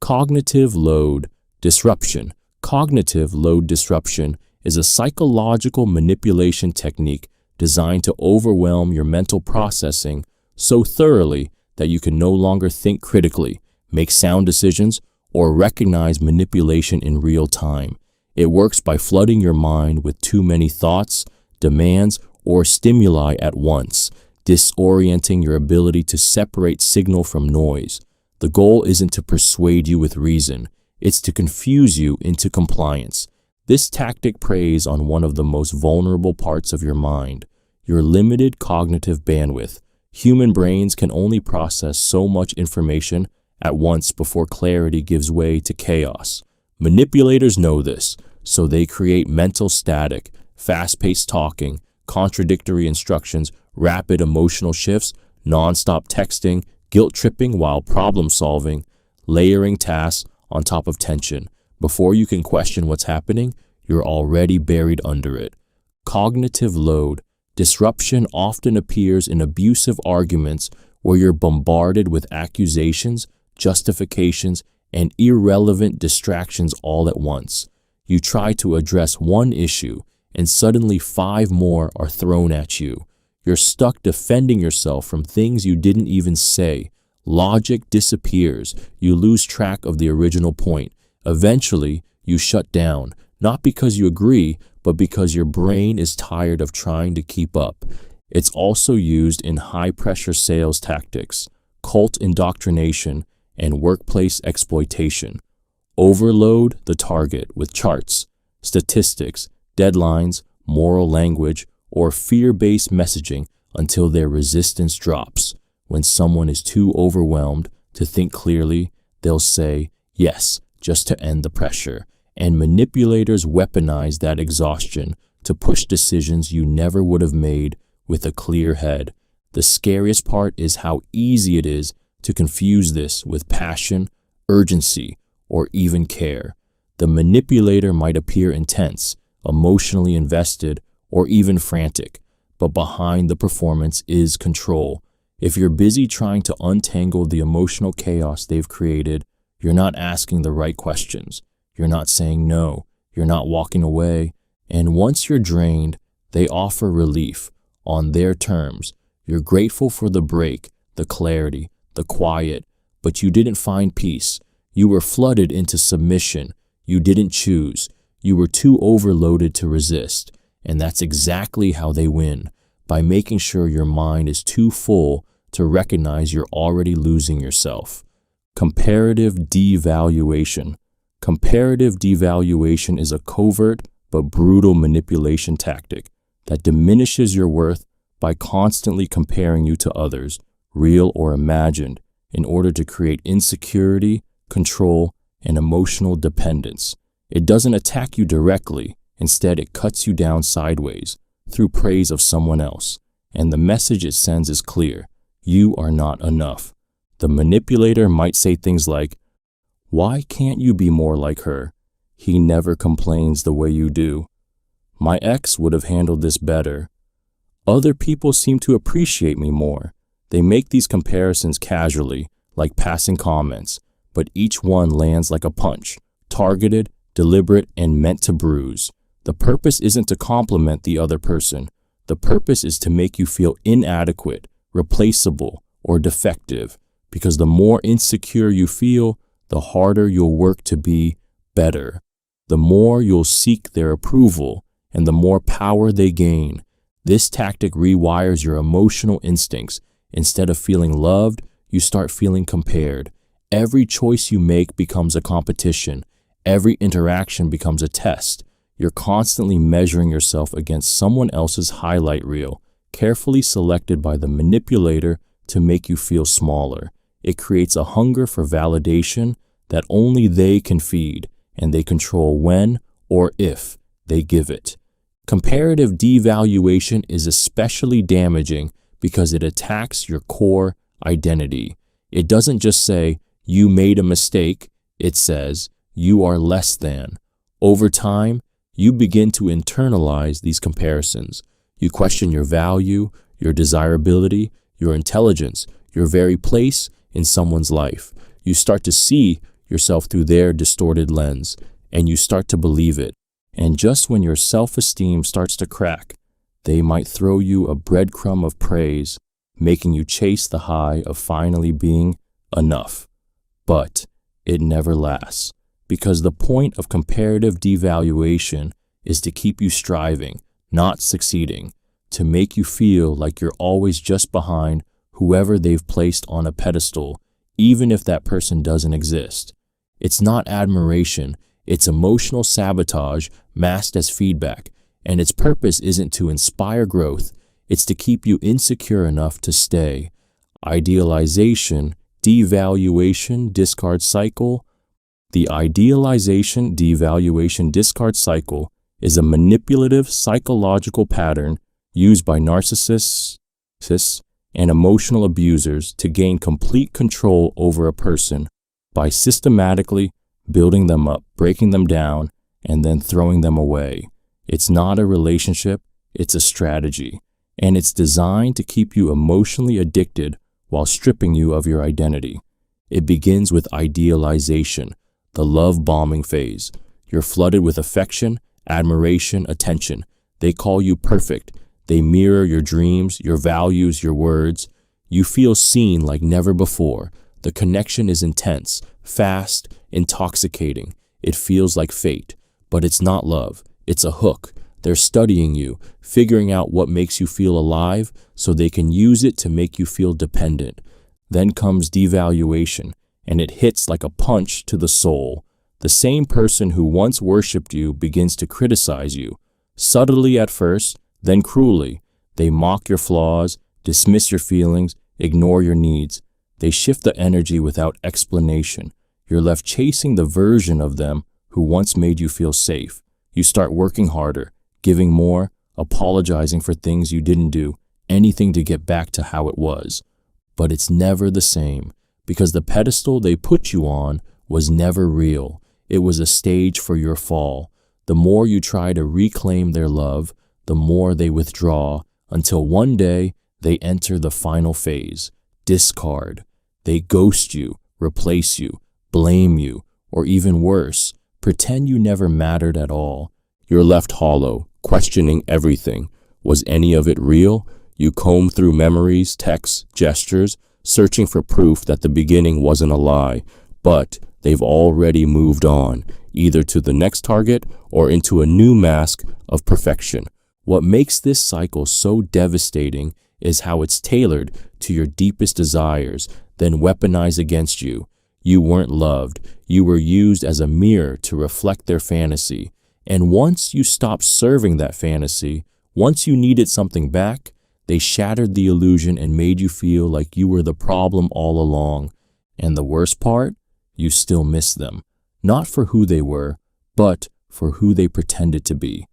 Cognitive load disruption. Cognitive load disruption is a psychological manipulation technique designed to overwhelm your mental processing so thoroughly that you can no longer think critically, make sound decisions, or recognize manipulation in real time. It works by flooding your mind with too many thoughts, demands, or stimuli at once, disorienting your ability to separate signal from noise. The goal isn't to persuade you with reason, it's to confuse you into compliance. This tactic preys on one of the most vulnerable parts of your mind, your limited cognitive bandwidth. Human brains can only process so much information at once before clarity gives way to chaos. Manipulators know this, so they create mental static, fast-paced talking, contradictory instructions, rapid emotional shifts, non-stop texting, guilt-tripping while problem-solving, layering tasks on top of tension. Before you can question what's happening, you're already buried under it. Cognitive load disruption often appears in abusive arguments where you're bombarded with accusations, justifications, and irrelevant distractions all at once. You try to address one issue, and suddenly 5 more are thrown at you. You're stuck defending yourself from things you didn't even say. Logic disappears. You lose track of the original point. Eventually, you shut down, not because you agree, but because your brain is tired of trying to keep up. It's also used in high-pressure sales tactics, cult indoctrination, and workplace exploitation. Overload the target with charts, statistics, deadlines, moral language, or fear-based messaging until their resistance drops. When someone is too overwhelmed to think clearly, they'll say yes just to end the pressure. And manipulators weaponize that exhaustion to push decisions you never would have made with a clear head. The scariest part is how easy it is to confuse this with passion, urgency, or even care. The manipulator might appear intense, emotionally invested, or even frantic, but behind the performance is control. If you're busy trying to untangle the emotional chaos they've created, you're not asking the right questions. You're not saying no. You're not walking away. And once you're drained, they offer relief on their terms. You're grateful for the break, the clarity, the quiet, but you didn't find peace. You were flooded into submission. You didn't choose. You were too overloaded to resist. And that's exactly how they win, by making sure your mind is too full to recognize you're already losing yourself. Comparative devaluation. Comparative devaluation is a covert but brutal manipulation tactic that diminishes your worth by constantly comparing you to others, real or imagined, in order to create insecurity, control, and emotional dependence. It doesn't attack you directly. Instead, it cuts you down sideways through praise of someone else. And the message it sends is clear. You are not enough. The manipulator might say things like, "Why can't you be more like her? He never complains the way you do. My ex would have handled this better. Other people seem to appreciate me more." They make these comparisons casually, like passing comments, but each one lands like a punch, targeted, deliberate, and meant to bruise. The purpose isn't to compliment the other person. The purpose is to make you feel inadequate, replaceable, or defective, because the more insecure you feel, the harder you'll work to be better. The more you'll seek their approval, and the more power they gain. This tactic rewires your emotional instincts. Instead of feeling loved, you start feeling compared. Every choice you make becomes a competition. Every interaction becomes a test. You're constantly measuring yourself against someone else's highlight reel, carefully selected by the manipulator to make you feel smaller. It creates a hunger for validation that only they can feed, and they control when or if they give it. Comparative devaluation is especially damaging because it attacks your core identity. It doesn't just say, "You made a mistake." It says, "You are less than." Over time, you begin to internalize these comparisons. You question your value, your desirability, your intelligence, your very place in someone's life. You start to see yourself through their distorted lens, and you start to believe it. And just when your self-esteem starts to crack, they might throw you a breadcrumb of praise, making you chase the high of finally being enough. But it never lasts, because the point of comparative devaluation is to keep you striving, not succeeding, to make you feel like you're always just behind whoever they've placed on a pedestal, even if that person doesn't exist. It's not admiration, it's emotional sabotage masked as feedback, and its purpose isn't to inspire growth, it's to keep you insecure enough to stay. Idealization, devaluation, discard cycle. The idealization, devaluation, discard cycle is a manipulative psychological pattern used by narcissists and emotional abusers to gain complete control over a person by systematically building them up, breaking them down, and then throwing them away. It's not a relationship, it's a strategy, and it's designed to keep you emotionally addicted while stripping you of your identity. It begins with idealization, the love bombing phase. You're flooded with affection, admiration, attention. They call you perfect. They mirror your dreams, your values, your words. You feel seen like never before. The connection is intense, fast, intoxicating. It feels like fate, but it's not love. It's a hook. They're studying you, figuring out what makes you feel alive so they can use it to make you feel dependent. Then comes devaluation, and it hits like a punch to the soul. The same person who once worshipped you begins to criticize you, subtly at first, then cruelly. They mock your flaws, dismiss your feelings, ignore your needs. They shift the energy without explanation. You're left chasing the version of them who once made you feel safe. You start working harder, giving more, apologizing for things you didn't do, anything to get back to how it was. But it's never the same, because the pedestal they put you on was never real. It was a stage for your fall. The more you try to reclaim their love, the more they withdraw, until one day they enter the final phase, discard. They ghost you, replace you, blame you, or even worse, pretend you never mattered at all. You're left hollow, questioning everything. Was any of it real? You comb through memories, texts, gestures, searching for proof that the beginning wasn't a lie. But they've already moved on, either to the next target or into a new mask of perfection. What makes this cycle so devastating is how it's tailored to your deepest desires, then weaponized against you. You weren't loved. You were used as a mirror to reflect their fantasy. And once you stopped serving that fantasy, once you needed something back, they shattered the illusion and made you feel like you were the problem all along. And the worst part? You still miss them. Not for who they were, but for who they pretended to be.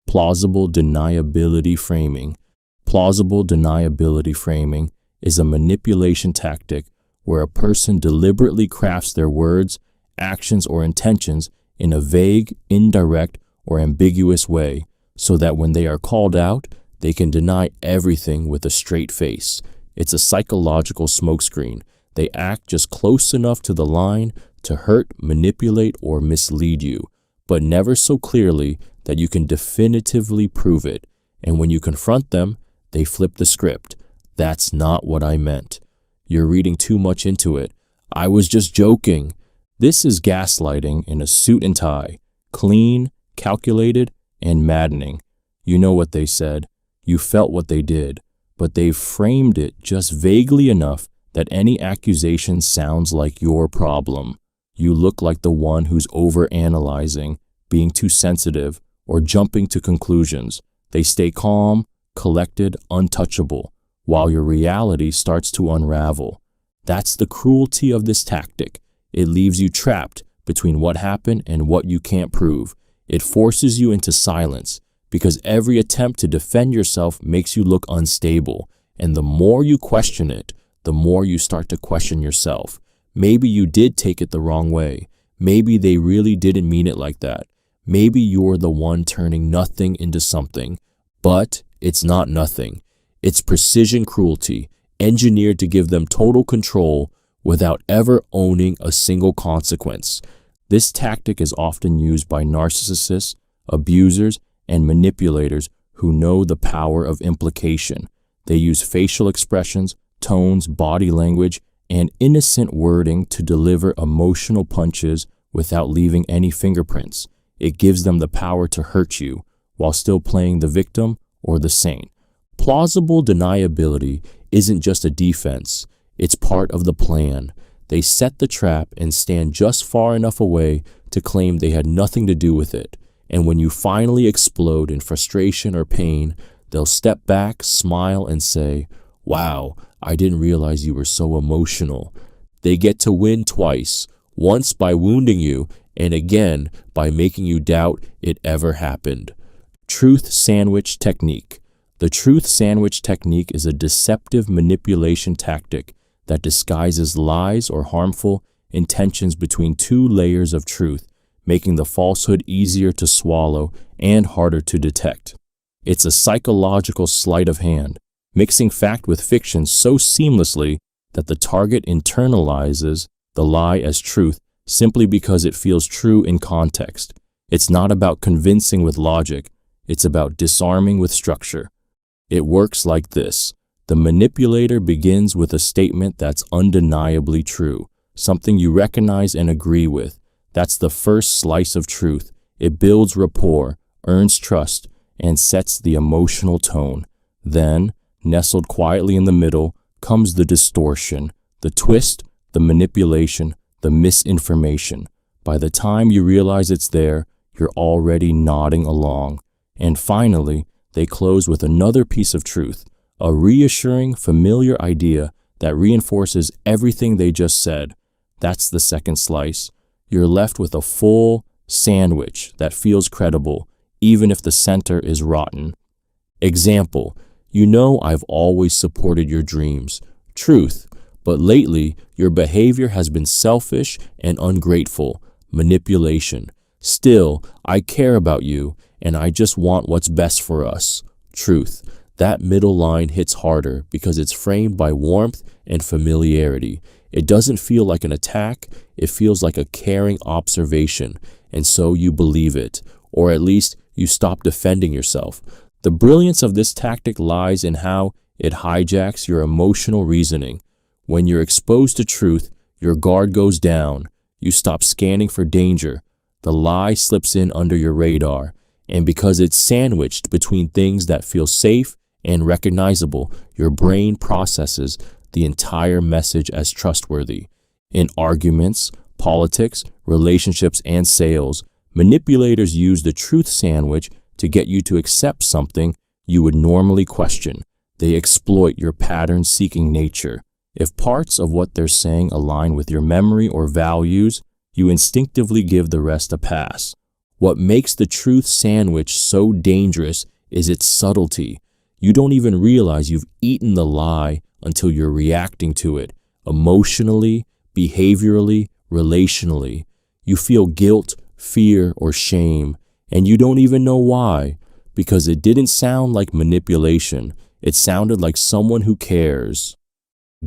Plausible deniability framing. Plausible deniability framing is a manipulation tactic where a person deliberately crafts their words, actions, or intentions in a vague, indirect, or ambiguous way so that when they are called out, they can deny everything with a straight face. It's a psychological smokescreen. They act just close enough to the line to hurt, manipulate, or mislead you, but never so clearly that you can definitively prove it. And when you confront them, they flip the script. That's not what I meant. You're reading too much into it. I was just joking. This is gaslighting in a suit and tie. Clean, calculated, and maddening. You know what they said. You felt what they did. But they've framed it just vaguely enough that any accusation sounds like your problem. You look like the one who's overanalyzing, being too sensitive, or jumping to conclusions. They stay calm, collected, untouchable, while your reality starts to unravel. That's the cruelty of this tactic. It leaves you trapped between what happened and what you can't prove. It forces you into silence, because every attempt to defend yourself makes you look unstable. And the more you question it, the more you start to question yourself. Maybe you did take it the wrong way. Maybe they really didn't mean it like that. Maybe you're the one turning nothing into something. But it's not nothing. It's precision cruelty, engineered to give them total control without ever owning a single consequence. This tactic is often used by narcissists, abusers, and manipulators who know the power of implication. They use facial expressions, tones, body language, and innocent wording to deliver emotional punches without leaving any fingerprints. It gives them the power to hurt you while still playing the victim or the saint. Plausible deniability isn't just a defense, it's part of the plan. They set the trap and stand just far enough away to claim they had nothing to do with it. And when you finally explode in frustration or pain, they'll step back, smile, and say, "Wow, I didn't realize you were so emotional." They get to win twice, once by wounding you, and again by making you doubt it ever happened. Truth sandwich technique. The truth sandwich technique is a deceptive manipulation tactic that disguises lies or harmful intentions between two layers of truth, making the falsehood easier to swallow and harder to detect. It's a psychological sleight of hand, mixing fact with fiction so seamlessly that the target internalizes the lie as truth simply because it feels true in context. It's not about convincing with logic, it's about disarming with structure. It works like this. The manipulator begins with a statement that's undeniably true, something you recognize and agree with. That's the first slice of truth. It builds rapport, earns trust, and sets the emotional tone. Then, nestled quietly in the middle, comes the distortion, the twist, the manipulation, the misinformation. By the time you realize it's there, you're already nodding along. And finally, they close with another piece of truth, a reassuring, familiar idea that reinforces everything they just said. That's the second slice. You're left with a full sandwich that feels credible, even if the center is rotten. Example, you know I've always supported your dreams. Truth, but lately your behavior has been selfish and ungrateful. Manipulation. Still, I care about you and I just want what's best for us. Truth. That middle line hits harder because it's framed by warmth and familiarity. It doesn't feel like an attack, it feels like a caring observation, and so you believe it, or at least you stop defending yourself. The brilliance of this tactic lies in how it hijacks your emotional reasoning. When you're exposed to truth, your guard goes down. You stop scanning for danger. The lie slips in under your radar. And because it's sandwiched between things that feel safe and recognizable, your brain processes the entire message as trustworthy. In arguments, politics, relationships, and sales, manipulators use the truth sandwich to get you to accept something you would normally question. They exploit your pattern-seeking nature. If parts of what they're saying align with your memory or values, you instinctively give the rest a pass. What makes the truth sandwich so dangerous is its subtlety. You don't even realize you've eaten the lie until you're reacting to it, emotionally, behaviorally, relationally. You feel guilt, fear, or shame, and you don't even know why, because it didn't sound like manipulation. It sounded like someone who cares.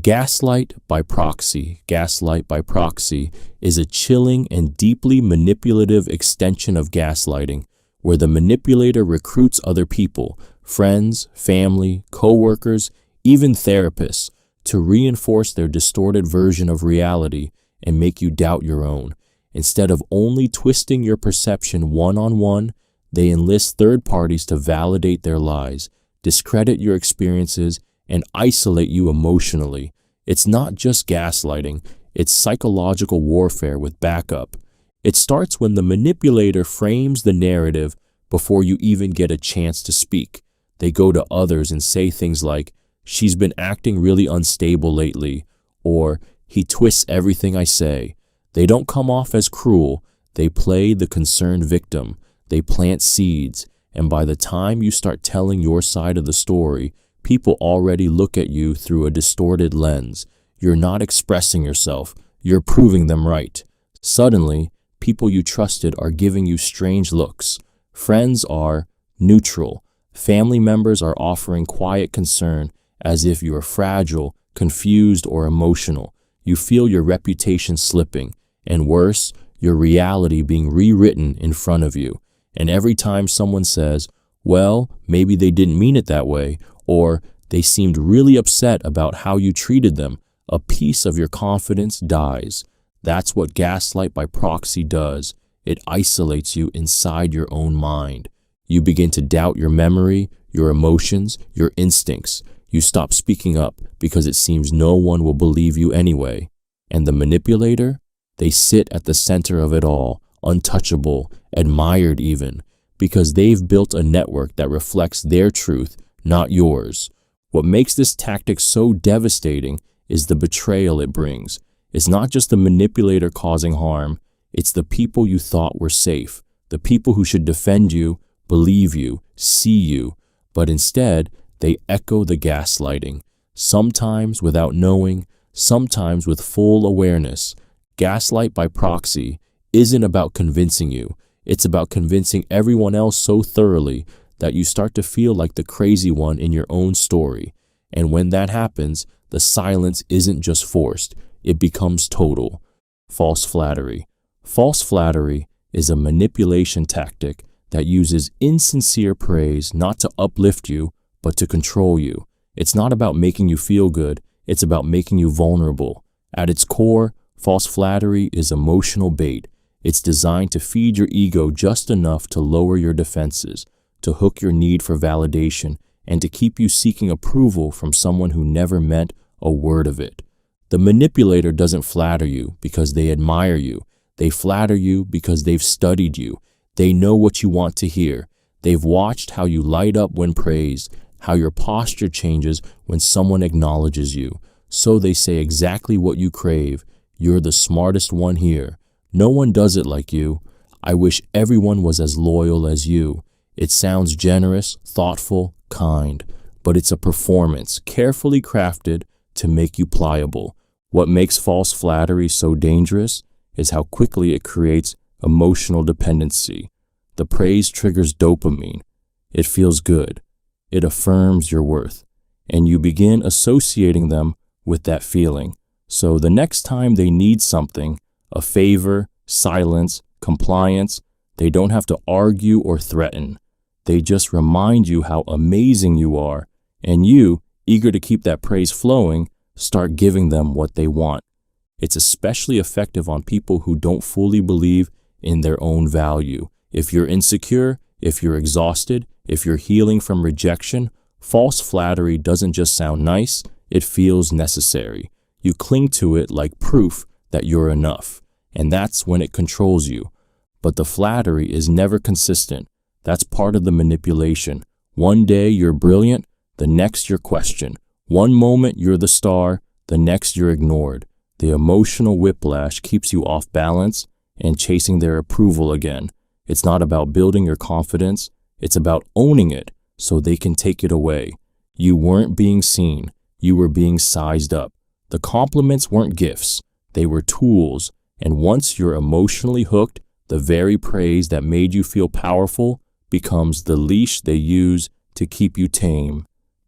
Gaslight by proxy. Gaslight by proxy is a chilling and deeply manipulative extension of gaslighting, where the manipulator recruits other people, friends, family, co-workers, even therapists, to reinforce their distorted version of reality and make you doubt your own. Instead of only twisting your perception one-on-one, they enlist third parties to validate their lies, discredit your experiences, and isolate you emotionally. It's not just gaslighting, it's psychological warfare with backup. It starts when the manipulator frames the narrative before you even get a chance to speak. They go to others and say things like, "She's been acting really unstable lately," or "He twists everything I say." They don't come off as cruel, they play the concerned victim, they plant seeds, and by the time you start telling your side of the story, people already look at you through a distorted lens. You're not expressing yourself, you're proving them right. Suddenly, people you trusted are giving you strange looks. Friends are neutral. Family members are offering quiet concern as if you are fragile, confused, or emotional. You feel your reputation slipping, and worse, your reality being rewritten in front of you. And every time someone says, well, maybe they didn't mean it that way, or they seemed really upset about how you treated them, a piece of your confidence dies. That's what gaslight by proxy does. It isolates you inside your own mind. You begin to doubt your memory, your emotions, your instincts. You stop speaking up because it seems no one will believe you anyway. And the manipulator? They sit at the center of it all, untouchable, admired even, because they've built a network that reflects their truth, not yours. What makes this tactic so devastating is the betrayal it brings. It's not just the manipulator causing harm, it's the people you thought were safe, the people who should defend you, believe you, see you, but instead they echo the gaslighting, sometimes without knowing, sometimes with full awareness. Gaslight by proxy isn't about convincing you, it's about convincing everyone else so thoroughly that you start to feel like the crazy one in your own story. And when that happens, the silence isn't just forced, it becomes total. False flattery. False flattery is a manipulation tactic that uses insincere praise not to uplift you, but to control you. It's not about making you feel good, it's about making you vulnerable. At its core, false flattery is emotional bait. It's designed to feed your ego just enough to lower your defenses, to hook your need for validation, and to keep you seeking approval from someone who never meant a word of it. The manipulator doesn't flatter you because they admire you. They flatter you because they've studied you. They know what you want to hear. They've watched how you light up when praised, how your posture changes when someone acknowledges you. So they say exactly what you crave. You're the smartest one here. No one does it like you. I wish everyone was as loyal as you. It sounds generous, thoughtful, kind, but it's a performance carefully crafted to make you pliable. What makes false flattery so dangerous is how quickly it creates emotional dependency. The praise triggers dopamine. It feels good. It affirms your worth, and you begin associating them with that feeling. So the next time they need something, a favor, silence, compliance, they don't have to argue or threaten. They just remind you how amazing you are, and you, eager to keep that praise flowing, start giving them what they want. It's especially effective on people who don't fully believe in their own value. If you're insecure, if you're exhausted, if you're healing from rejection, false flattery doesn't just sound nice, it feels necessary. You cling to it like proof that you're enough, and that's when it controls you. But the flattery is never consistent. That's part of the manipulation. One day you're brilliant, the next you're questioned. One moment you're the star, the next you're ignored. The emotional whiplash keeps you off balance and chasing their approval again. It's not about building your confidence, it's about owning it so they can take it away. You weren't being seen, you were being sized up. The compliments weren't gifts, they were tools, and once you're emotionally hooked, the very praise that made you feel powerful becomes the leash they use to keep you tame.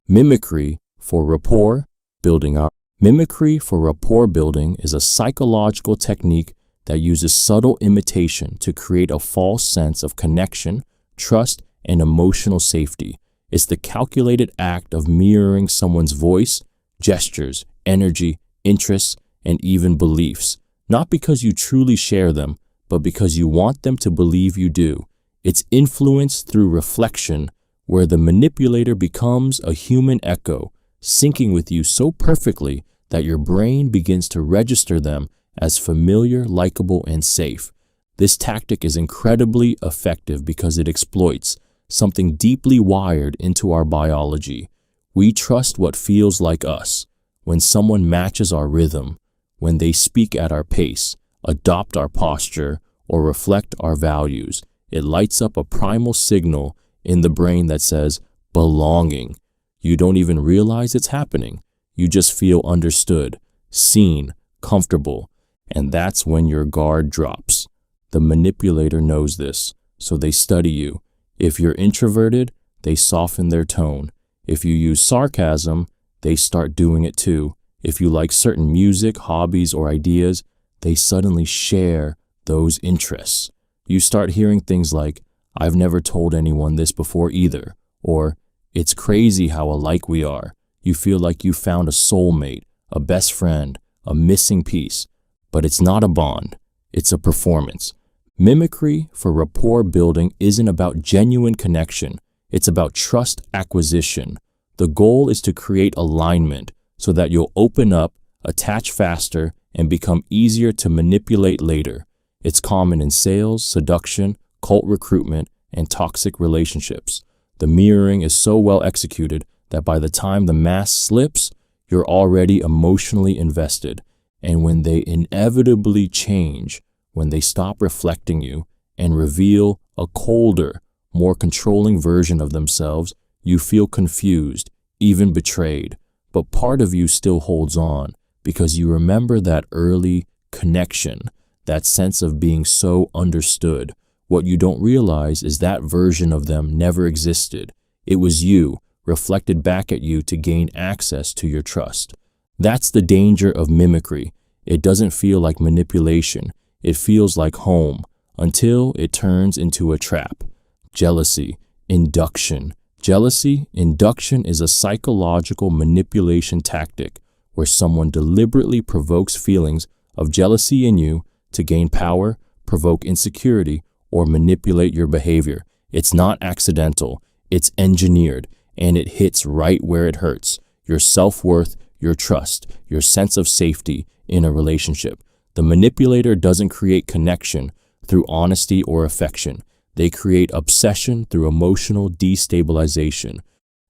Mimicry for rapport building. Mimicry for rapport building is a psychological technique that uses subtle imitation to create a false sense of connection, trust, and emotional safety. It's the calculated act of mirroring someone's voice, gestures, energy, interests, and even beliefs, not because you truly share them, but because you want them to believe you do. It's influence through reflection, where the manipulator becomes a human echo, syncing with you so perfectly that your brain begins to register them as familiar, likable, and safe. This tactic is incredibly effective because it exploits something deeply wired into our biology. We trust what feels like us. When someone matches our rhythm, when they speak at our pace, adopt our posture, or reflect our values, it lights up a primal signal in the brain that says, belonging. You don't even realize it's happening. You just feel understood, seen, comfortable, and that's when your guard drops. The manipulator knows this, so they study you. If you're introverted, they soften their tone. If you use sarcasm, they start doing it too. If you like certain music, hobbies, or ideas, they suddenly share those interests. You start hearing things like, "I've never told anyone this before either," or "It's crazy how alike we are." You feel like you found a soulmate, a best friend, a missing piece. But it's not a bond, it's a performance. Mimicry for rapport building isn't about genuine connection, it's about trust acquisition. The goal is to create alignment so that you'll open up, attach faster, and become easier to manipulate later. It's common in sales, seduction, cult recruitment, and toxic relationships. The mirroring is so well executed that by the time the mask slips, you're already emotionally invested. And when they inevitably change, when they stop reflecting you and reveal a colder, more controlling version of themselves, you feel confused, even betrayed. But part of you still holds on because you remember that early connection, that sense of being so understood. What you don't realize is that version of them never existed. It was you, reflected back at you to gain access to your trust. That's the danger of mimicry. It doesn't feel like manipulation. It feels like home until it turns into a trap. Jealousy induction. Jealousy induction is a psychological manipulation tactic where someone deliberately provokes feelings of jealousy in you to gain power, provoke insecurity, or manipulate your behavior. It's not accidental. It's engineered, and it hits right where it hurts. Your self-worth, your trust, your sense of safety in a relationship. The manipulator doesn't create connection through honesty or affection. They create obsession through emotional destabilization.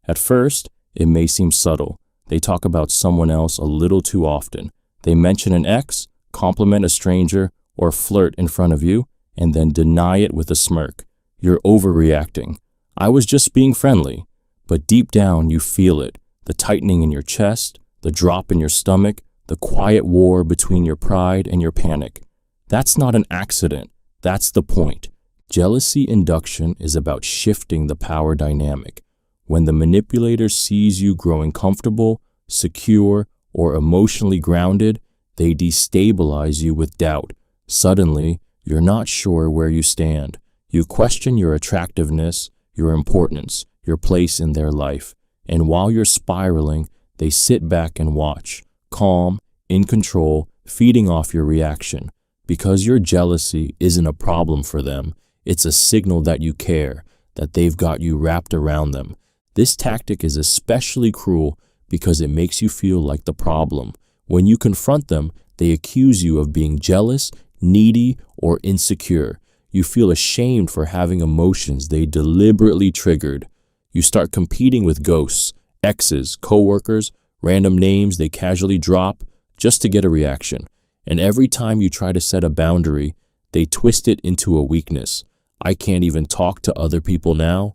At first, it may seem subtle. They talk about someone else a little too often. They mention an ex, compliment a stranger, or flirt in front of you, and then deny it with a smirk. You're overreacting. I was just being friendly. But deep down, you feel it. The tightening in your chest, the drop in your stomach, the quiet war between your pride and your panic. That's not an accident. That's the point. Jealousy induction is about shifting the power dynamic. When the manipulator sees you growing comfortable, secure, or emotionally grounded, they destabilize you with doubt. Suddenly, you're not sure where you stand. You question your attractiveness, your importance, your place in their life. And while you're spiraling, they sit back and watch, calm, in control, feeding off your reaction. Because your jealousy isn't a problem for them, it's a signal that you care, that they've got you wrapped around them. This tactic is especially cruel because it makes you feel like the problem. When you confront them, they accuse you of being jealous, needy, or insecure. You feel ashamed for having emotions they deliberately triggered. You start competing with ghosts, exes, coworkers, random names they casually drop just to get a reaction. And every time you try to set a boundary, they twist it into a weakness. I can't even talk to other people now.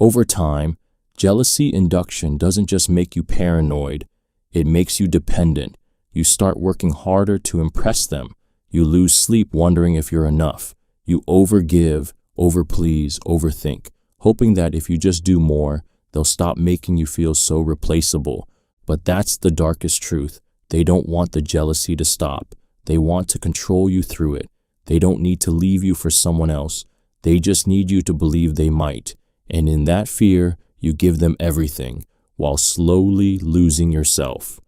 Over time, jealousy induction doesn't just make you paranoid, it makes you dependent. You start working harder to impress them. You lose sleep wondering if you're enough. You overgive, overplease, overthink, hoping that if you just do more, they'll stop making you feel so replaceable. But that's the darkest truth. They don't want the jealousy to stop. They want to control you through it. They don't need to leave you for someone else. They just need you to believe they might. And in that fear, you give them everything, while slowly losing yourself.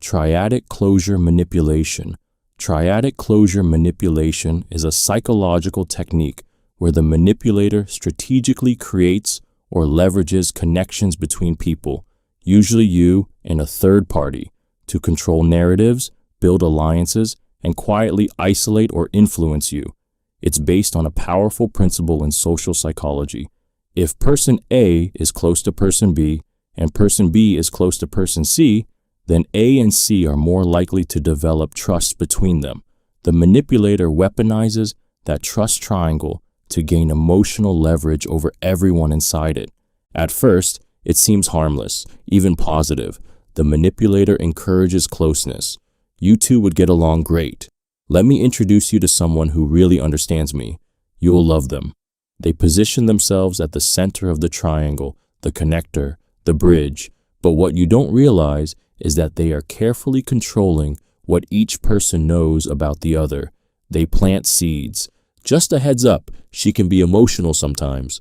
Triadic closure manipulation. Triadic closure manipulation is a psychological technique where the manipulator strategically creates or leverages connections between people, usually you and a third party, to control narratives, build alliances, and quietly isolate or influence you. It's based on a powerful principle in social psychology. If person A is close to person B and person B is close to person C, then A and C are more likely to develop trust between them. The manipulator weaponizes that trust triangle to gain emotional leverage over everyone inside it. At first, it seems harmless, even positive. The manipulator encourages closeness. You two would get along great. Let me introduce you to someone who really understands me. You'll love them. They position themselves at the center of the triangle, the connector, the bridge. But what you don't realize is that they are carefully controlling what each person knows about the other. They plant seeds. Just a heads up, she can be emotional sometimes.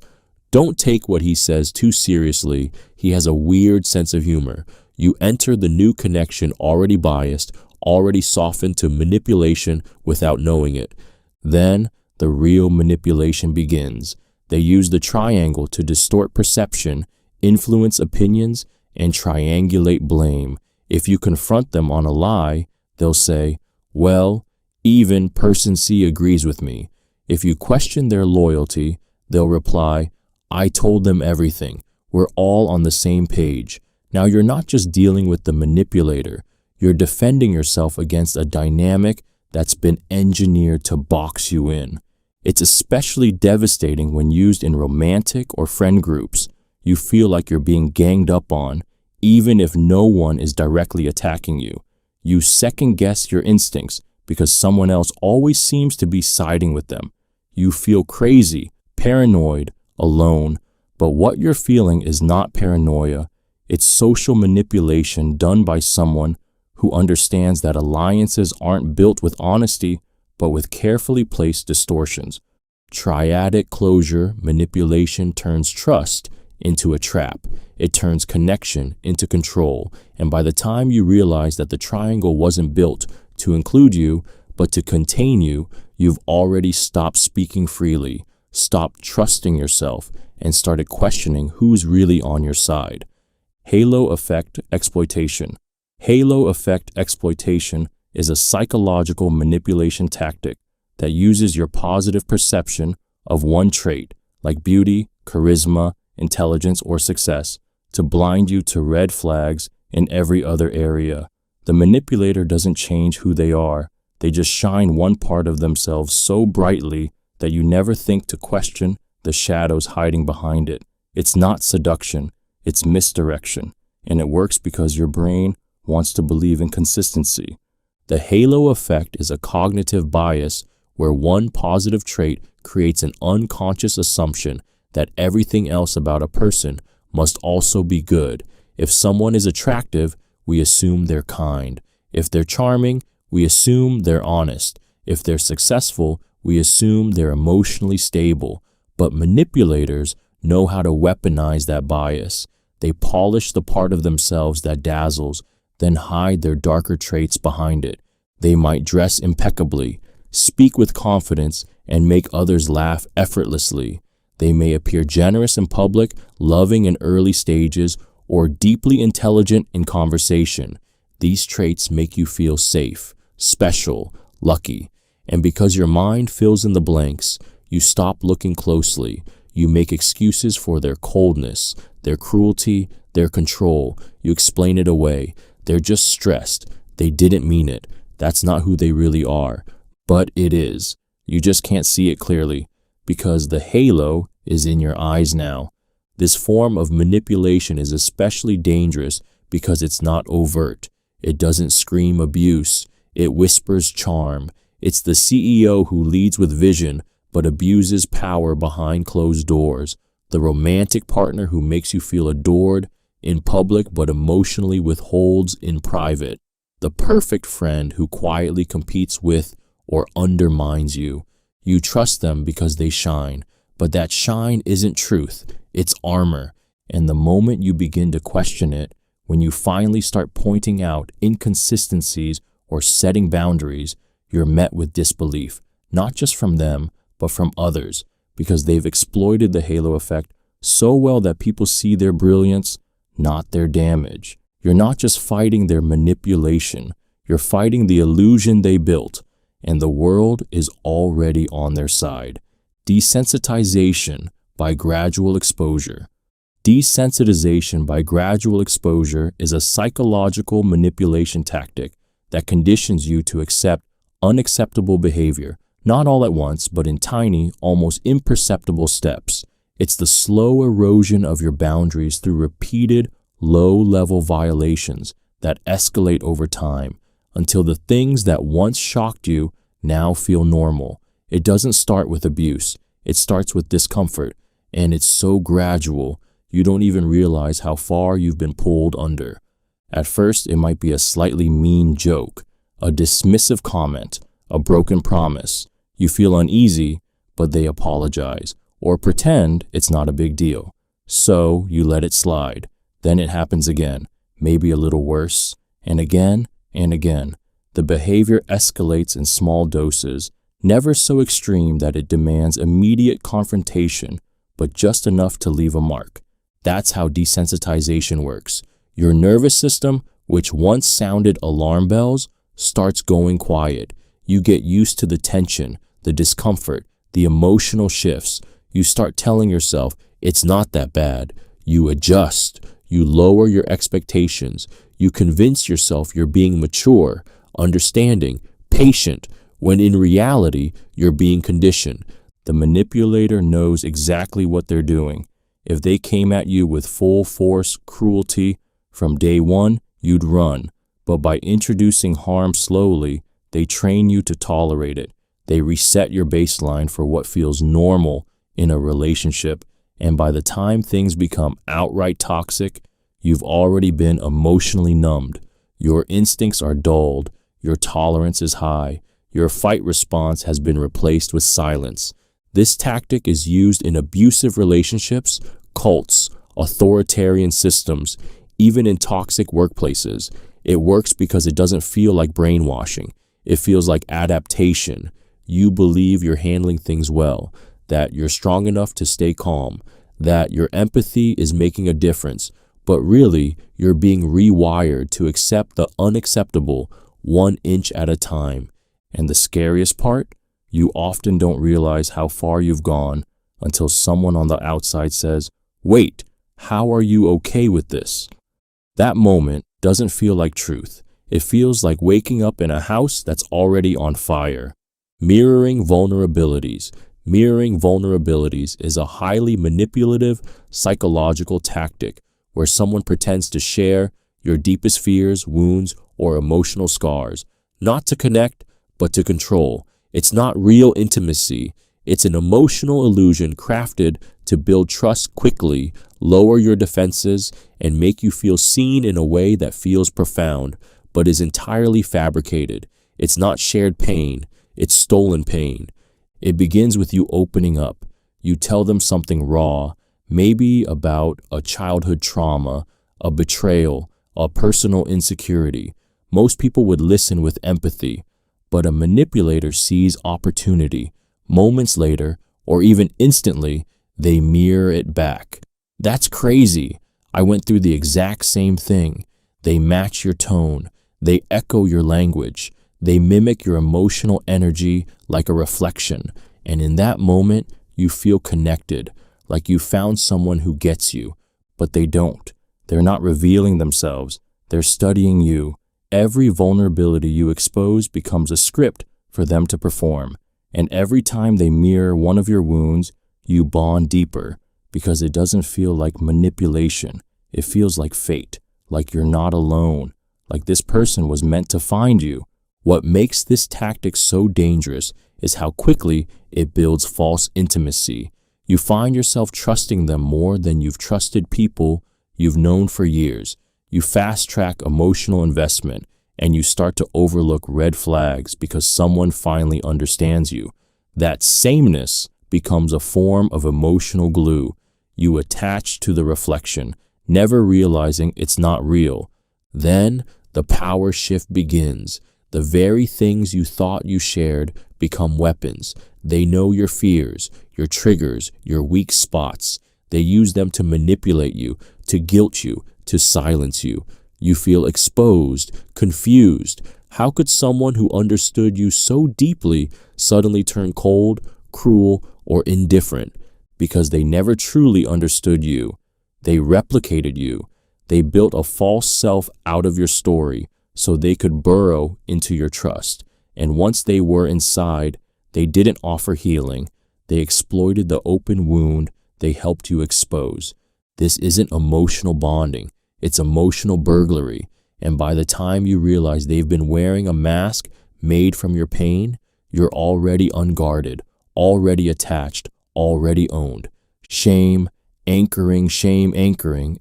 Don't take what he says too seriously. He has a weird sense of humor. You enter the new connection already biased, already softened to manipulation without knowing it. Then the real manipulation begins. They use the triangle to distort perception, influence opinions, and triangulate blame. If you confront them on a lie, they'll say, "Well, even person C agrees with me." If you question their loyalty, they'll reply, "I told them everything. We're all on the same page." Now you're not just dealing with the manipulator, you're defending yourself against a dynamic that's been engineered to box you in. It's especially devastating when used in romantic or friend groups. You feel like you're being ganged up on, even if no one is directly attacking you. You second-guess your instincts because someone else always seems to be siding with them. You feel crazy, paranoid, alone, but what you're feeling is not paranoia. It's social manipulation done by someone who understands that alliances aren't built with honesty, but with carefully placed distortions. Triadic closure manipulation turns trust into a trap. It turns connection into control. And by the time you realize that the triangle wasn't built to include you, but to contain you, you've already stopped speaking freely, stopped trusting yourself, and started questioning who's really on your side. Halo effect exploitation. Halo effect exploitation is a psychological manipulation tactic that uses your positive perception of one trait, like beauty, charisma, intelligence, or success, to blind you to red flags in every other area. The manipulator doesn't change who they are. They just shine one part of themselves so brightly that you never think to question the shadows hiding behind it. It's not seduction, it's misdirection, and it works because your brain wants to believe in consistency. The halo effect is a cognitive bias where one positive trait creates an unconscious assumption that everything else about a person must also be good. If someone is attractive, we assume they're kind. If they're charming, we assume they're honest. If they're successful, we assume they're emotionally stable. But manipulators know how to weaponize that bias. They polish the part of themselves that dazzles, then hide their darker traits behind it. They might dress impeccably, speak with confidence, and make others laugh effortlessly. They may appear generous in public, loving in early stages, or deeply intelligent in conversation. These traits make you feel safe, special, lucky. And because your mind fills in the blanks, you stop looking closely. You make excuses for their coldness, their cruelty, their control. You explain it away. They're just stressed. They didn't mean it. That's not who they really are. But it is. You just can't see it clearly because the halo is in your eyes now. This form of manipulation is especially dangerous because it's not overt. It doesn't scream abuse. It whispers charm. It's the CEO who leads with vision but abuses power behind closed doors. The romantic partner who makes you feel adored in public but emotionally withholds in private. The perfect friend who quietly competes with or undermines you. You trust them because they shine, but that shine isn't truth, it's armor. And the moment you begin to question it, when you finally start pointing out inconsistencies or setting boundaries, you're met with disbelief, not just from them, but from others, because they've exploited the halo effect so well that people see their brilliance, not their damage. You're not just fighting their manipulation, you're fighting the illusion they built, and the world is already on their side. Desensitization by gradual exposure. Desensitization by gradual exposure is a psychological manipulation tactic that conditions you to accept unacceptable behavior, not all at once, but in tiny, almost imperceptible steps. It's the slow erosion of your boundaries through repeated, low-level violations that escalate over time until the things that once shocked you now feel normal. It doesn't start with abuse. It starts with discomfort, and it's so gradual, you don't even realize how far you've been pulled under. At first, it might be a slightly mean joke, a dismissive comment, a broken promise. You feel uneasy, but they apologize or pretend it's not a big deal. So you let it slide. Then it happens again, maybe a little worse, and again and again. The behavior escalates in small doses, never so extreme that it demands immediate confrontation, but just enough to leave a mark. That's how desensitization works. Your nervous system, which once sounded alarm bells, starts going quiet. You get used to the tension, the discomfort, the emotional shifts. You start telling yourself, it's not that bad. You adjust. You lower your expectations. You convince yourself you're being mature, understanding, patient, when in reality, you're being conditioned. The manipulator knows exactly what they're doing. If they came at you with full force cruelty from day one, you'd run. But by introducing harm slowly, they train you to tolerate it. They reset your baseline for what feels normal in a relationship. And by the time things become outright toxic, you've already been emotionally numbed. Your instincts are dulled. Your tolerance is high. Your fight response has been replaced with silence. This tactic is used in abusive relationships, cults, authoritarian systems, even in toxic workplaces. It works because it doesn't feel like brainwashing. It feels like adaptation. You believe you're handling things well, that you're strong enough to stay calm, that your empathy is making a difference, but really you're being rewired to accept the unacceptable 1 inch at a time. And the scariest part? You often don't realize how far you've gone until someone on the outside says, "Wait, how are you okay with this?" That moment doesn't feel like truth. It feels like waking up in a house that's already on fire. Mirroring vulnerabilities. Mirroring vulnerabilities is a highly manipulative psychological tactic where someone pretends to share your deepest fears, wounds, or emotional scars, not to connect, but to control. It's not real intimacy. It's an emotional illusion crafted to build trust quickly, lower your defenses, and make you feel seen in a way that feels profound, but is entirely fabricated. It's not shared pain. It's stolen pain. It begins with you opening up. You tell them something raw, maybe about a childhood trauma, a betrayal, a personal insecurity. Most people would listen with empathy, but a manipulator sees opportunity. Moments later, or even instantly, they mirror it back. That's crazy. I went through the exact same thing. They match your tone. They echo your language. They mimic your emotional energy like a reflection. And in that moment, you feel connected, like you found someone who gets you. But they don't. They're not revealing themselves. They're studying you. Every vulnerability you expose becomes a script for them to perform. And every time they mirror one of your wounds, you bond deeper because it doesn't feel like manipulation. It feels like fate, like you're not alone, like this person was meant to find you. What makes this tactic so dangerous is how quickly it builds false intimacy. You find yourself trusting them more than you've trusted people you've known for years. You fast-track emotional investment, and you start to overlook red flags because someone finally understands you. That sameness becomes a form of emotional glue. You attach to the reflection, never realizing it's not real. Then the power shift begins. The very things you thought you shared become weapons. They know your fears, your triggers, your weak spots. They use them to manipulate you, to guilt you, to silence you. You feel exposed, confused. How could someone who understood you so deeply suddenly turn cold, cruel, or indifferent? Because they never truly understood you. They replicated you. They built a false self out of your story so they could burrow into your trust. And once they were inside, they didn't offer healing. They exploited the open wound they helped you expose. This isn't emotional bonding. It's emotional burglary. And by the time you realize they've been wearing a mask made from your pain, you're already unguarded, already attached, already owned. Shame anchoring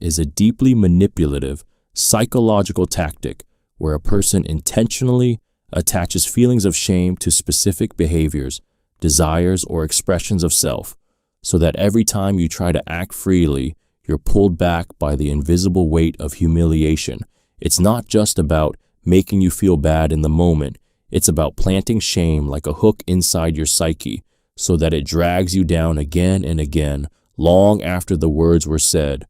is a deeply manipulative psychological tactic where a person intentionally attaches feelings of shame to specific behaviors, desires, or expressions of self, so that every time you try to act freely, you're pulled back by the invisible weight of humiliation. It's not just about making you feel bad in the moment. It's about planting shame like a hook inside your psyche so that it drags you down again and again, long after the words were said.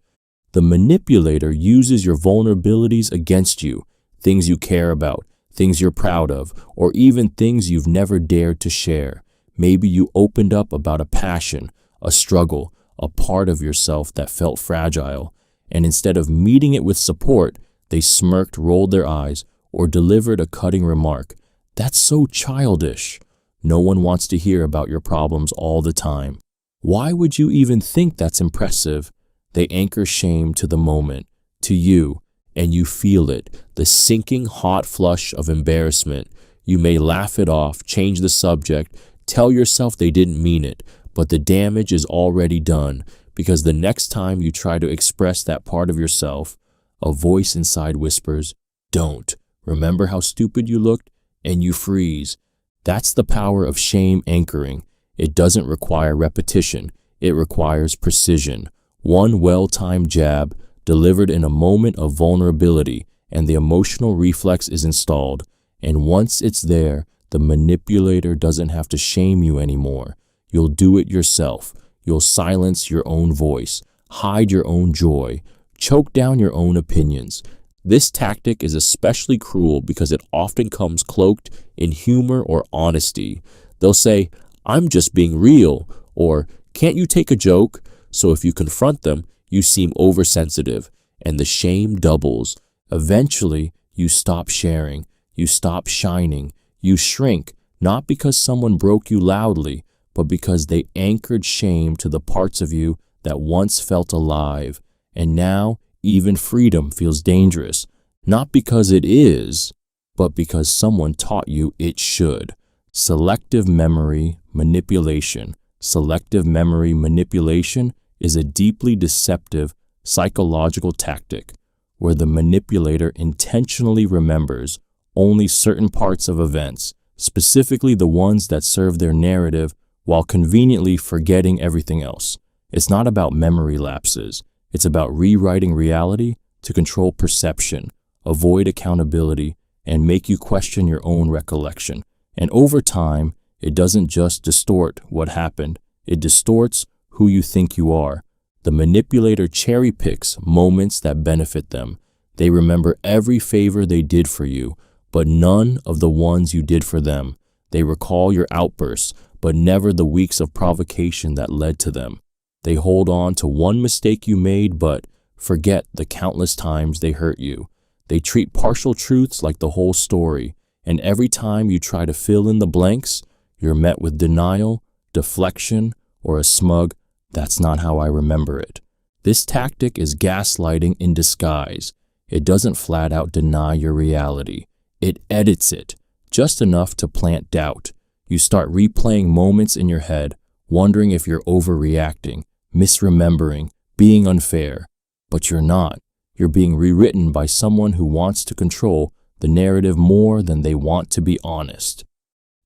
The manipulator uses your vulnerabilities against you, things you care about, things you're proud of, or even things you've never dared to share. Maybe you opened up about a passion, a struggle, a part of yourself that felt fragile, and instead of meeting it with support, they smirked, rolled their eyes, or delivered a cutting remark. That's so childish. No one wants to hear about your problems all the time. Why would you even think that's impressive? They anchor shame to the moment, to you, and you feel it, the sinking hot flush of embarrassment. You may laugh it off, change the subject, tell yourself they didn't mean it, but the damage is already done, because the next time you try to express that part of yourself, a voice inside whispers, "Don't. Remember how stupid you looked?" And you freeze. That's the power of shame anchoring. It doesn't require repetition. It requires precision. One well-timed jab, delivered in a moment of vulnerability, and the emotional reflex is installed. And once it's there, the manipulator doesn't have to shame you anymore. You'll do it yourself. You'll silence your own voice, hide your own joy, choke down your own opinions. This tactic is especially cruel because it often comes cloaked in humor or honesty. They'll say, "I'm just being real," or "Can't you take a joke?" So if you confront them, you seem oversensitive, and the shame doubles. Eventually, you stop sharing, you stop shining, you shrink, not because someone broke you loudly, but because they anchored shame to the parts of you that once felt alive. And now, even freedom feels dangerous, not because it is, but because someone taught you it should. Selective memory manipulation. Selective memory manipulation is a deeply deceptive psychological tactic where the manipulator intentionally remembers only certain parts of events, specifically the ones that serve their narrative, while conveniently forgetting everything else. It's not about memory lapses. It's about rewriting reality to control perception, avoid accountability, and make you question your own recollection. And over time, it doesn't just distort what happened, it distorts who you think you are. The manipulator cherry picks moments that benefit them. They remember every favor they did for you, but none of the ones you did for them. They recall your outbursts, but never the weeks of provocation that led to them. They hold on to one mistake you made, but forget the countless times they hurt you. They treat partial truths like the whole story, and every time you try to fill in the blanks, you're met with denial, deflection, or a smug, "That's not how I remember it." This tactic is gaslighting in disguise. It doesn't flat out deny your reality. It edits it, just enough to plant doubt. You start replaying moments in your head, wondering if you're overreacting, misremembering, being unfair. But you're not. You're being rewritten by someone who wants to control the narrative more than they want to be honest.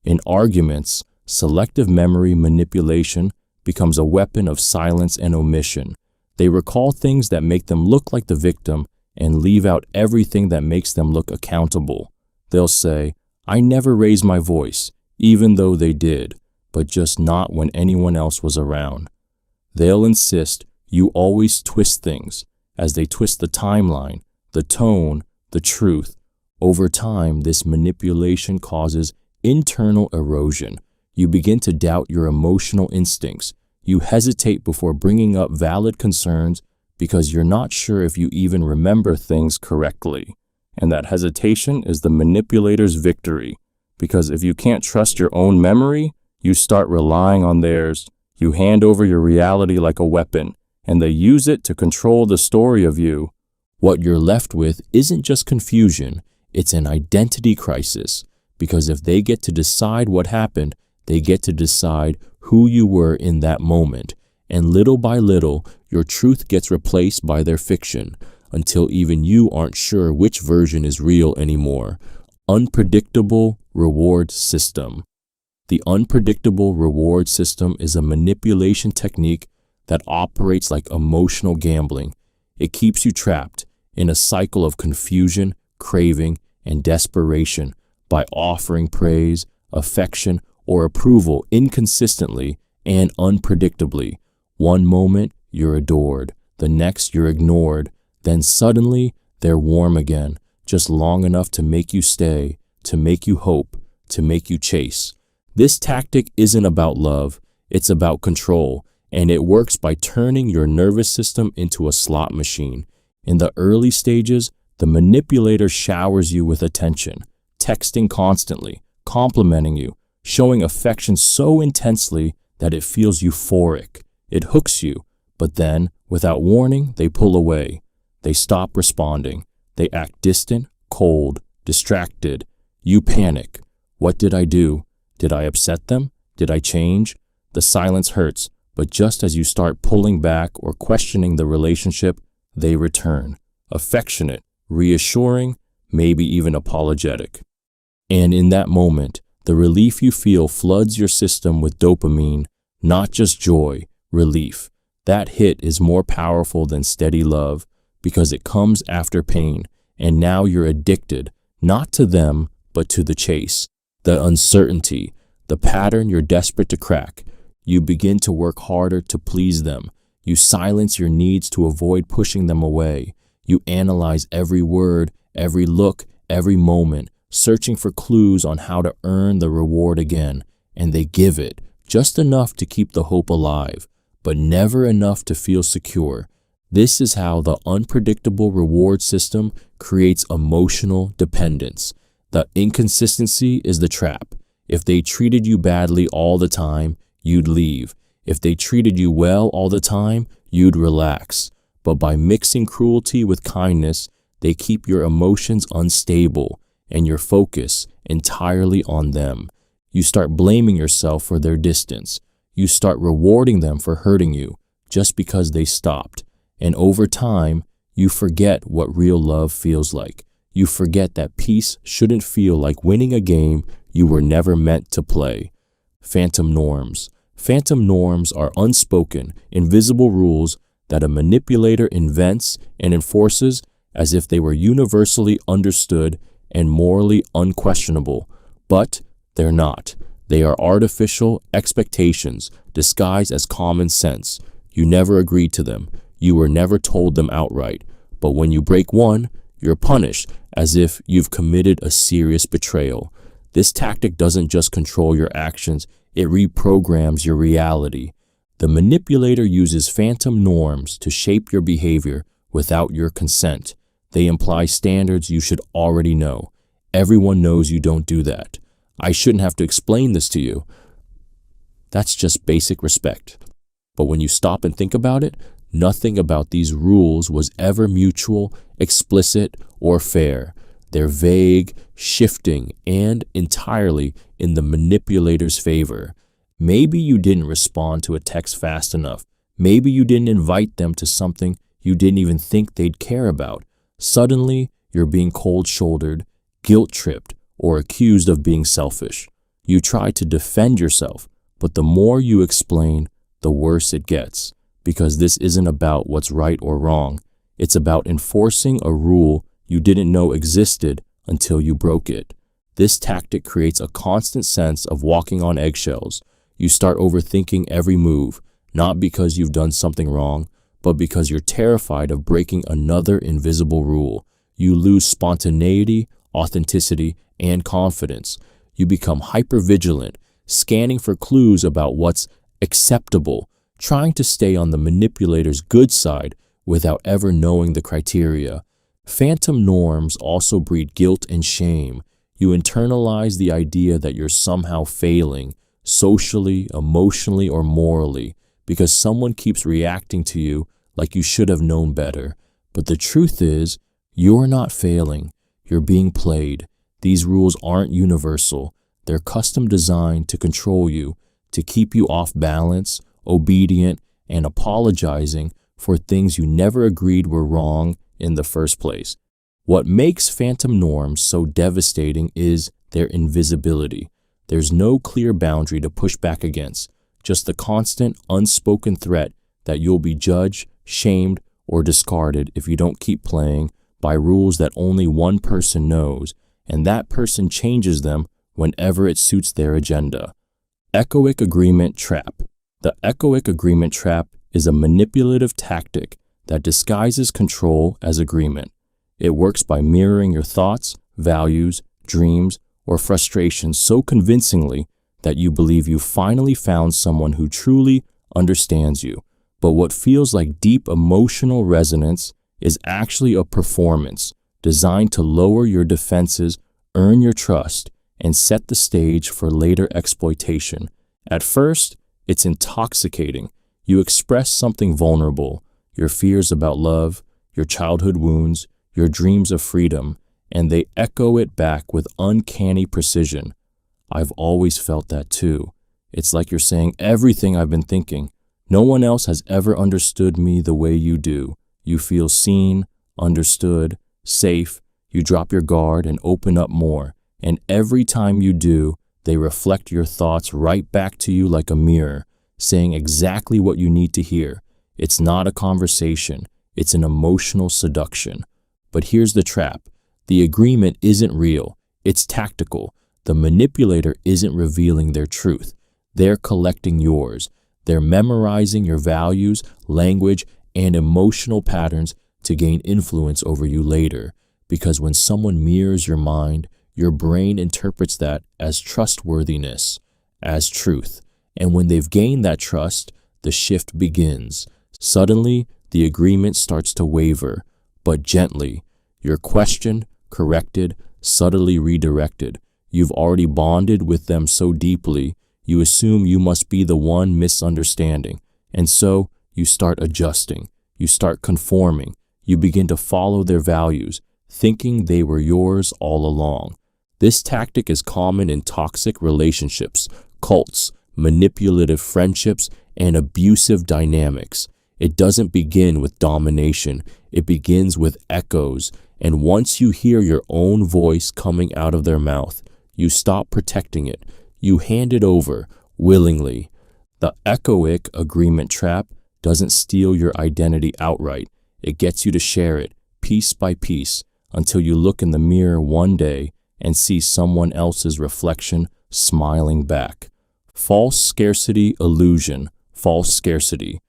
In arguments, selective memory manipulation becomes a weapon of silence and omission. They recall things that make them look like the victim and leave out everything that makes them look accountable. They'll say, "I never raised my voice," even though they did, but just not when anyone else was around. They'll insist you always twist things, as they twist the timeline, the tone, the truth. Over time, this manipulation causes internal erosion. You begin to doubt your emotional instincts. You hesitate before bringing up valid concerns because you're not sure if you even remember things correctly. And that hesitation is the manipulator's victory, because if you can't trust your own memory, you start relying on theirs. You hand over your reality like a weapon, and they use it to control the story of you. What you're left with isn't just confusion, it's an identity crisis, because if they get to decide what happened, they get to decide who you were in that moment, and little by little, your truth gets replaced by their fiction. until even you aren't sure which version is real anymore. Unpredictable reward system. The unpredictable reward system is a manipulation technique that operates like emotional gambling. It keeps you trapped in a cycle of confusion, craving, and desperation by offering praise, affection, or approval inconsistently and unpredictably. One moment, you're adored. The next, you're ignored. Then suddenly, they're warm again, just long enough to make you stay, to make you hope, to make you chase. This tactic isn't about love, it's about control, and it works by turning your nervous system into a slot machine. In the early stages, the manipulator showers you with attention, texting constantly, complimenting you, showing affection so intensely that it feels euphoric. It hooks you, but then, without warning, they pull away. They stop responding. They act distant, cold, distracted. You panic. What did I do? Did I upset them? Did I change? The silence hurts, but just as you start pulling back or questioning the relationship, they return. Affectionate, reassuring, maybe even apologetic. And in that moment, the relief you feel floods your system with dopamine, not just joy, relief. That hit is more powerful than steady love because it comes after pain, and now you're addicted, not to them, but to the chase, the uncertainty, the pattern you're desperate to crack. You begin to work harder to please them. You silence your needs to avoid pushing them away. You analyze every word, every look, every moment, searching for clues on how to earn the reward again. And they give it, just enough to keep the hope alive, but never enough to feel secure. This is how the unpredictable reward system creates emotional dependence. The inconsistency is the trap. If they treated you badly all the time, you'd leave. If they treated you well all the time, you'd relax. But by mixing cruelty with kindness, they keep your emotions unstable and your focus entirely on them. You start blaming yourself for their distance. You start rewarding them for hurting you just because they stopped. And over time, you forget what real love feels like. You forget that peace shouldn't feel like winning a game you were never meant to play. Phantom norms. Phantom norms are unspoken, invisible rules that a manipulator invents and enforces as if they were universally understood and morally unquestionable. But they're not. They are artificial expectations disguised as common sense. You never agreed to them. You were never told them outright. But when you break one, you're punished as if you've committed a serious betrayal. This tactic doesn't just control your actions, it reprograms your reality. The manipulator uses phantom norms to shape your behavior without your consent. They imply standards you should already know. Everyone knows you don't do that. I shouldn't have to explain this to you. That's just basic respect. But when you stop and think about it, nothing about these rules was ever mutual, explicit, or fair. They're vague, shifting, and entirely in the manipulator's favor. Maybe you didn't respond to a text fast enough. Maybe you didn't invite them to something you didn't even think they'd care about. Suddenly, you're being cold-shouldered, guilt-tripped, or accused of being selfish. You try to defend yourself, but the more you explain, the worse it gets. Because this isn't about what's right or wrong. It's about enforcing a rule you didn't know existed until you broke it. This tactic creates a constant sense of walking on eggshells. You start overthinking every move, not because you've done something wrong, but because you're terrified of breaking another invisible rule. You lose spontaneity, authenticity, and confidence. You become hypervigilant, scanning for clues about what's acceptable, trying to stay on the manipulator's good side without ever knowing the criteria. Phantom norms also breed guilt and shame. You internalize the idea that you're somehow failing, socially, emotionally, or morally, because someone keeps reacting to you like you should have known better. But the truth is, you're not failing. You're being played. These rules aren't universal. They're custom designed to control you, to keep you off balance, obedient, and apologizing for things you never agreed were wrong in the first place. What makes phantom norms so devastating is their invisibility. There's no clear boundary to push back against, just the constant, unspoken threat that you'll be judged, shamed, or discarded if you don't keep playing by rules that only one person knows, and that person changes them whenever it suits their agenda. Echoic agreement trap. The echoic agreement trap is a manipulative tactic that disguises control as agreement. It works by mirroring your thoughts, values, dreams, or frustrations so convincingly that you believe you finally found someone who truly understands you. But what feels like deep emotional resonance is actually a performance designed to lower your defenses, earn your trust, and set the stage for later exploitation. At first, it's intoxicating. You express something vulnerable, your fears about love, your childhood wounds, your dreams of freedom, and they echo it back with uncanny precision. I've always felt that too. It's like you're saying everything I've been thinking. No one else has ever understood me the way you do. You feel seen, understood, safe. You drop your guard and open up more. And every time you do, they reflect your thoughts right back to you like a mirror, saying exactly what you need to hear. It's not a conversation. It's an emotional seduction. But here's the trap. The agreement isn't real. It's tactical. The manipulator isn't revealing their truth. They're collecting yours. They're memorizing your values, language, and emotional patterns to gain influence over you later. Because when someone mirrors your mind, your brain interprets that as trustworthiness, as truth. And when they've gained that trust, the shift begins. Suddenly, the agreement starts to waver, but gently. You're questioned, corrected, subtly redirected. You've already bonded with them so deeply, you assume you must be the one misunderstanding. And so, you start adjusting. You start conforming. You begin to follow their values, thinking they were yours all along. This tactic is common in toxic relationships, cults, manipulative friendships, and abusive dynamics. It doesn't begin with domination. It begins with echoes. And once you hear your own voice coming out of their mouth, you stop protecting it. You hand it over willingly. The echoic agreement trap doesn't steal your identity outright. It gets you to share it piece by piece until you look in the mirror one day and see someone else's reflection smiling back. False scarcity illusion. False scarcity.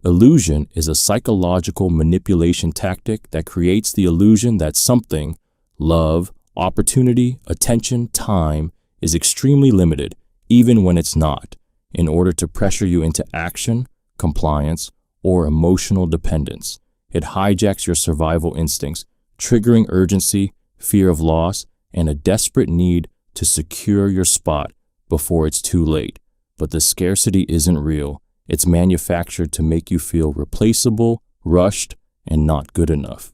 Illusion is a psychological manipulation tactic that creates the illusion that something, love, opportunity, attention, time, is extremely limited, even when it's not, in order to pressure you into action, compliance, or emotional dependence. It hijacks your survival instincts, triggering urgency, fear of loss, and a desperate need to secure your spot before it's too late. But the scarcity isn't real. It's manufactured to make you feel replaceable, rushed, and not good enough.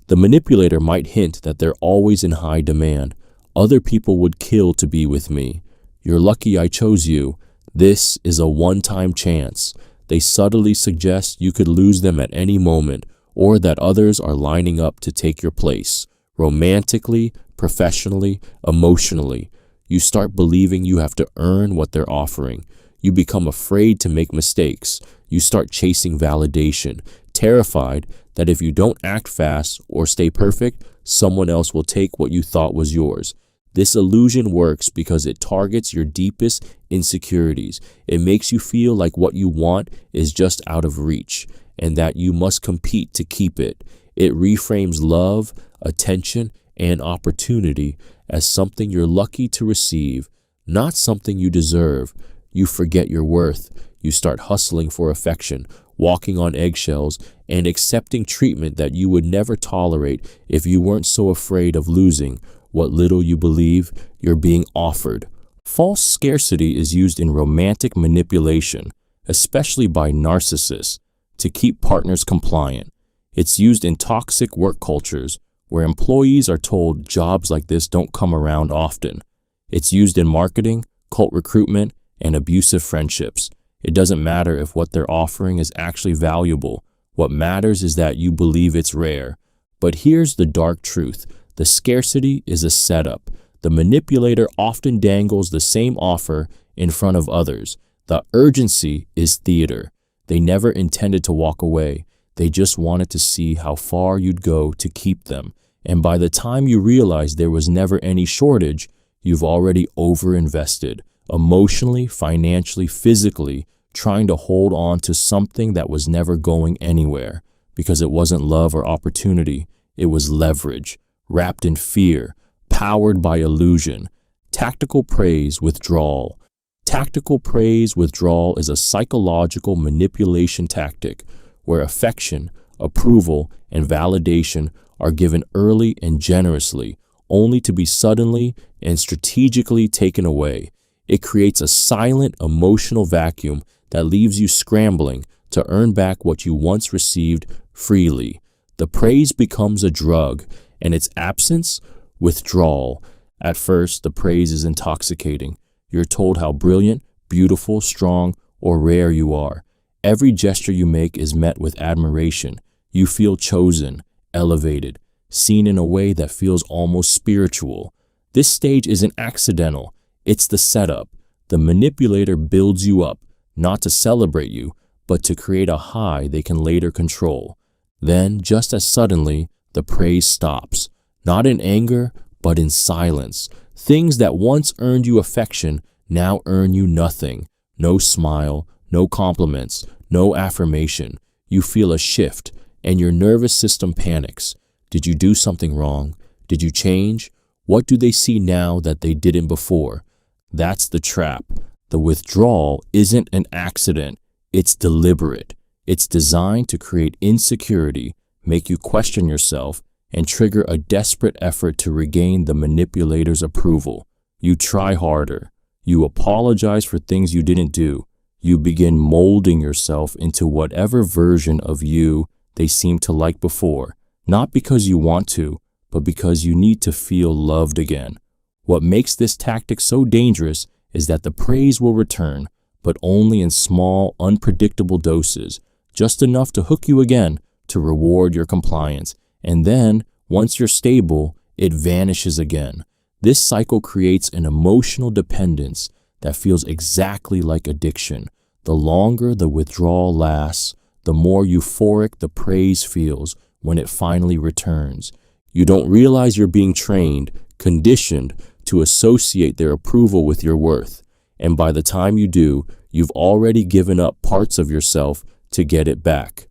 The manipulator might hint that they're always in high demand. Other people would kill to be with me. You're lucky I chose you. This is a one-time chance. They subtly suggest you could lose them at any moment, or that others are lining up to take your place. Romantically, professionally, emotionally. You start believing you have to earn what they're offering. You become afraid to make mistakes. You start chasing validation, terrified that if you don't act fast or stay perfect, someone else will take what you thought was yours. This illusion works because it targets your deepest insecurities. It makes you feel like what you want is just out of reach and that you must compete to keep it. It reframes love, attention, and opportunity as something you're lucky to receive, not something you deserve. You forget your worth. You start hustling for affection, walking on eggshells, and accepting treatment that you would never tolerate if you weren't so afraid of losing what little you believe you're being offered. False scarcity is used in romantic manipulation, especially by narcissists, to keep partners compliant. It's used in toxic work cultures where employees are told jobs like this don't come around often. It's used in marketing, cult recruitment, and abusive friendships. It doesn't matter if what they're offering is actually valuable. What matters is that you believe it's rare. But here's the dark truth. The scarcity is a setup. The manipulator often dangles the same offer in front of others. The urgency is theater. They never intended to walk away. They just wanted to see how far you'd go to keep them. And by the time you realize there was never any shortage, you've already overinvested, emotionally, financially, physically, trying to hold on to something that was never going anywhere because it wasn't love or opportunity. It was leverage, wrapped in fear, powered by illusion. Tactical praise withdrawal. Tactical praise withdrawal is a psychological manipulation tactic where affection, approval, and validation are given early and generously, only to be suddenly and strategically taken away. It creates a silent emotional vacuum that leaves you scrambling to earn back what you once received freely. The praise becomes a drug, and its absence, withdrawal. At first, the praise is intoxicating. You're told how brilliant, beautiful, strong, or rare you are. Every gesture you make is met with admiration. You feel chosen, elevated, seen in a way that feels almost spiritual. This stage isn't accidental. It's the setup. The manipulator builds you up, not to celebrate you, but to create a high they can later control. Then, just as suddenly, the praise stops. Not in anger, but in silence. Things that once earned you affection now earn you nothing. No smile, no compliments, no affirmation. You feel a shift, and your nervous system panics. Did you do something wrong? Did you change? What do they see now that they didn't before? That's the trap. The withdrawal isn't an accident. It's deliberate. It's designed to create insecurity, make you question yourself, and trigger a desperate effort to regain the manipulator's approval. You try harder. You apologize for things you didn't do. You begin molding yourself into whatever version of you they seem to like before, not because you want to, but because you need to feel loved again. What makes this tactic so dangerous is that the praise will return, but only in small, unpredictable doses, just enough to hook you again, to reward your compliance. And then, once you're stable, it vanishes again. This cycle creates an emotional dependence that feels exactly like addiction. The longer the withdrawal lasts, the more euphoric the praise feels when it finally returns. You don't realize you're being trained, conditioned to associate their approval with your worth. And by the time you do, you've already given up parts of yourself to get it back.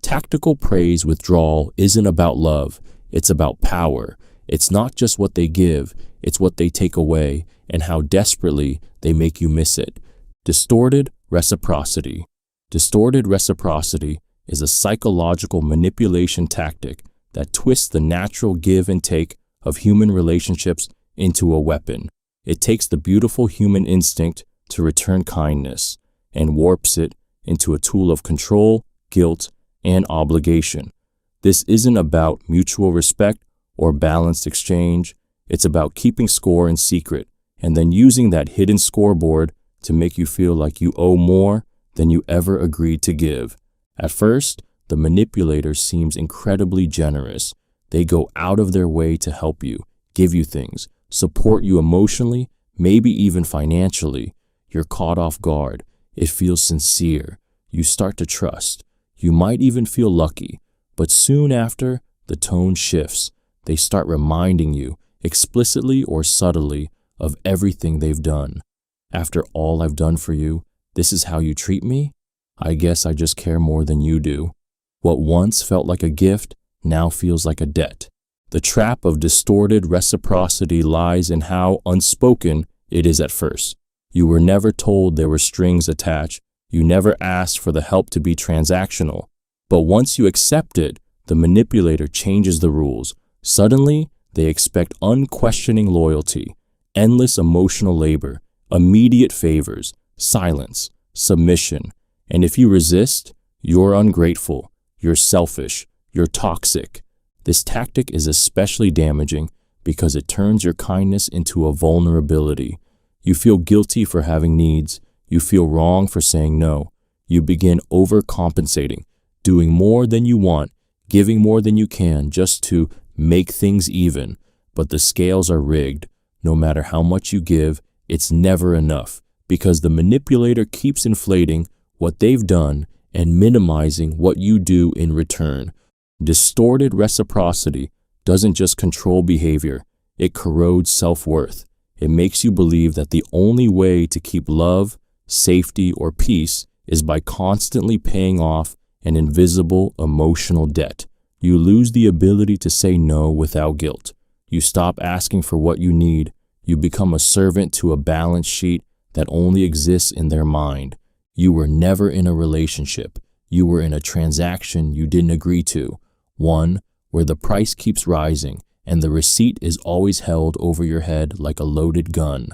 Tactical praise withdrawal isn't about love. It's about power. It's not just what they give, it's what they take away and how desperately they make you miss it. Distorted reciprocity. Distorted reciprocity is a psychological manipulation tactic that twists the natural give and take of human relationships into a weapon. It takes the beautiful human instinct to return kindness and warps it into a tool of control, guilt, and obligation. This isn't about mutual respect or balanced exchange. It's about keeping score in secret and then using that hidden scoreboard to make you feel like you owe more than you ever agreed to give. At first, the manipulator seems incredibly generous. They go out of their way to help you, give you things, support you emotionally, maybe even financially. You're caught off guard. It feels sincere. You start to trust. You might even feel lucky. But soon after, the tone shifts. They start reminding you, explicitly or subtly, of everything they've done. After all I've done for you, this is how you treat me? I guess I just care more than you do. What once felt like a gift now feels like a debt. The trap of distorted reciprocity lies in how unspoken it is at first. You were never told there were strings attached. You never asked for the help to be transactional. But once you accept it, the manipulator changes the rules. Suddenly, they expect unquestioning loyalty, endless emotional labor, immediate favors, silence, submission. And if you resist, you're ungrateful, you're selfish, you're toxic. This tactic is especially damaging because it turns your kindness into a vulnerability. You feel guilty for having needs. You feel wrong for saying no. You begin overcompensating, doing more than you want, giving more than you can just to make things even. But the scales are rigged. No matter how much you give, it's never enough, because the manipulator keeps inflating what they've done and minimizing what you do in return. Distorted reciprocity doesn't just control behavior, it corrodes self-worth. It makes you believe that the only way to keep love, safety, or peace is by constantly paying off an invisible emotional debt. You lose the ability to say no without guilt. You stop asking for what you need. You become a servant to a balance sheet that only exists in their mind. You were never in a relationship. You were in a transaction you didn't agree to, one where the price keeps rising and the receipt is always held over your head like a loaded gun.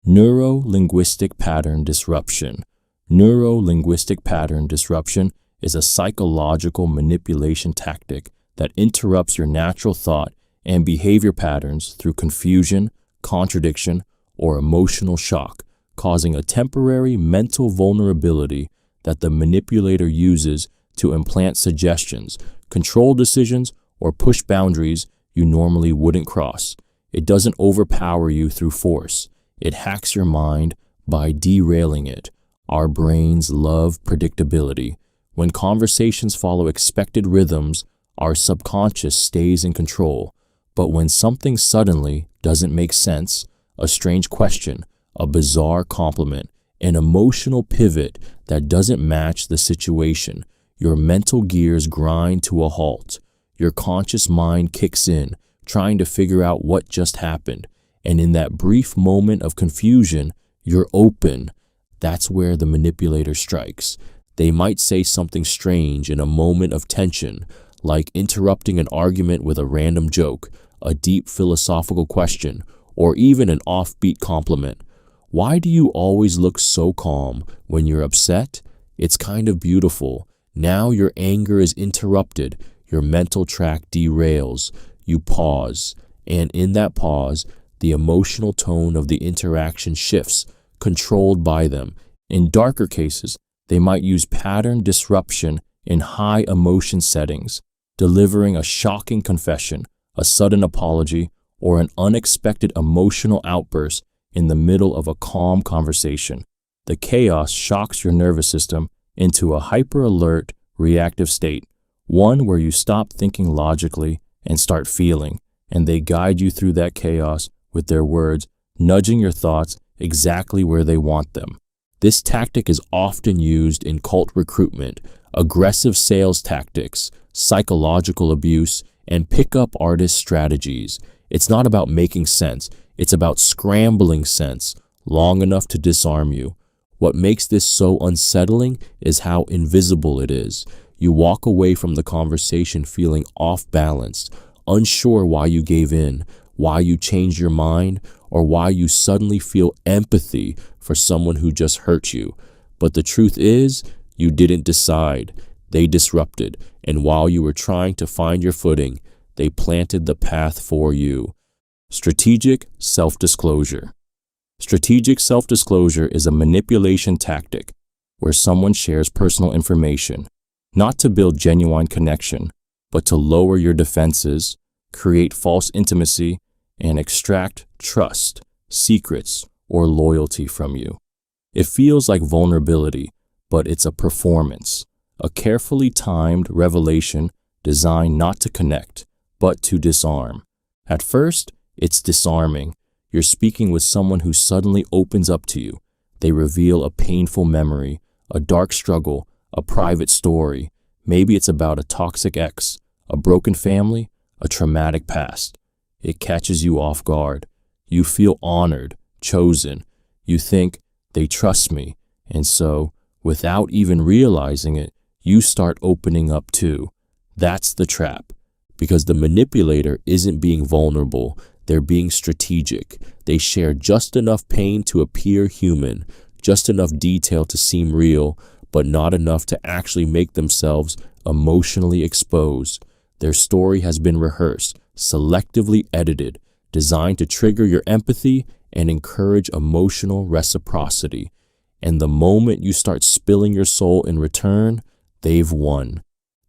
Neuro-linguistic pattern disruption. Neuro-linguistic pattern disruption is a psychological manipulation tactic that interrupts your natural thought and behavior patterns through confusion, contradiction, or emotional shock, causing a temporary mental vulnerability that the manipulator uses to implant suggestions, control decisions, or push boundaries you normally wouldn't cross. It doesn't overpower you through force. It hacks your mind by derailing it. Our brains love predictability. When conversations follow expected rhythms, our subconscious stays in control. But when something suddenly doesn't make sense, a strange question, a bizarre compliment, an emotional pivot that doesn't match the situation, your mental gears grind to a halt. Your conscious mind kicks in, trying to figure out what just happened. And in that brief moment of confusion, you're open. That's where the manipulator strikes. They might say something strange in a moment of tension, like interrupting an argument with a random joke, a deep philosophical question, or even an offbeat compliment. Why do you always look so calm when you're upset? It's kind of beautiful. Now your anger is interrupted. Your mental track derails. You pause. And in that pause, the emotional tone of the interaction shifts, controlled by them. In darker cases, they might use pattern disruption in high emotion settings, delivering a shocking confession, a sudden apology, or an unexpected emotional outburst in the middle of a calm conversation. The chaos shocks your nervous system into a hyper-alert, reactive state, one where you stop thinking logically and start feeling, and they guide you through that chaos with their words, nudging your thoughts exactly where they want them. This tactic is often used in cult recruitment, aggressive sales tactics, psychological abuse, and pickup artist strategies. It's not about making sense. It's about scrambling sense long enough to disarm you. What makes this so unsettling is how invisible it is. You walk away from the conversation feeling off balance, unsure why you gave in, why you changed your mind, or why you suddenly feel empathy for someone who just hurt you. But the truth is, you didn't decide. They disrupted, and while you were trying to find your footing, they planted the path for you. Strategic self-disclosure. Strategic self-disclosure is a manipulation tactic where someone shares personal information, not to build genuine connection, but to lower your defenses, create false intimacy, and extract trust, secrets, or loyalty from you. It feels like vulnerability, but it's a performance, a carefully timed revelation designed not to connect, but to disarm. At first, it's disarming. You're speaking with someone who suddenly opens up to you. They reveal a painful memory, a dark struggle, a private story. Maybe it's about a toxic ex, a broken family, a traumatic past. It catches you off guard. You feel honored, chosen. You think, they trust me. And so, without even realizing it, you start opening up too. That's the trap. Because the manipulator isn't being vulnerable, they're being strategic. They share just enough pain to appear human, just enough detail to seem real, but not enough to actually make themselves emotionally exposed. Their story has been rehearsed, selectively edited, designed to trigger your empathy and encourage emotional reciprocity. And the moment you start spilling your soul in return, they've won.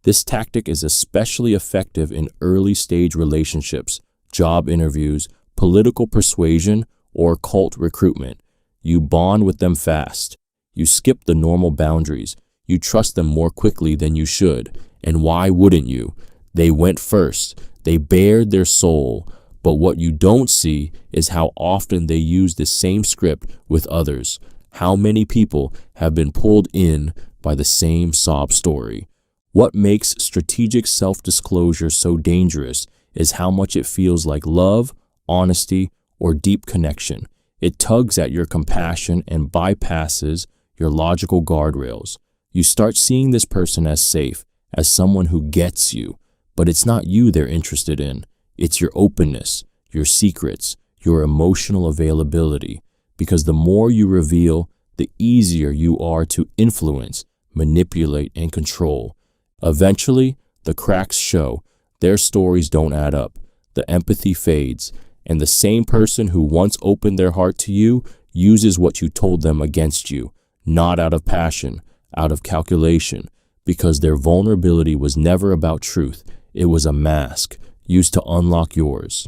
This tactic is especially effective in early-stage relationships, job interviews, political persuasion, or cult recruitment. You bond with them fast. You skip the normal boundaries. You trust them more quickly than you should. And why wouldn't you? They went first. They bared their soul. But what you don't see is how often they use the same script with others. How many people have been pulled in by the same sob story? What makes strategic self-disclosure so dangerous is how much it feels like love, honesty, or deep connection. It tugs at your compassion and bypasses your logical guardrails. You start seeing this person as safe, as someone who gets you, but it's not you they're interested in. It's your openness, your secrets, your emotional availability, because the more you reveal, the easier you are to influence, manipulate, and control. Eventually, the cracks show. Their stories don't add up. The empathy fades, and the same person who once opened their heart to you uses what you told them against you, not out of passion, out of calculation, because their vulnerability was never about truth. It was a mask used to unlock yours.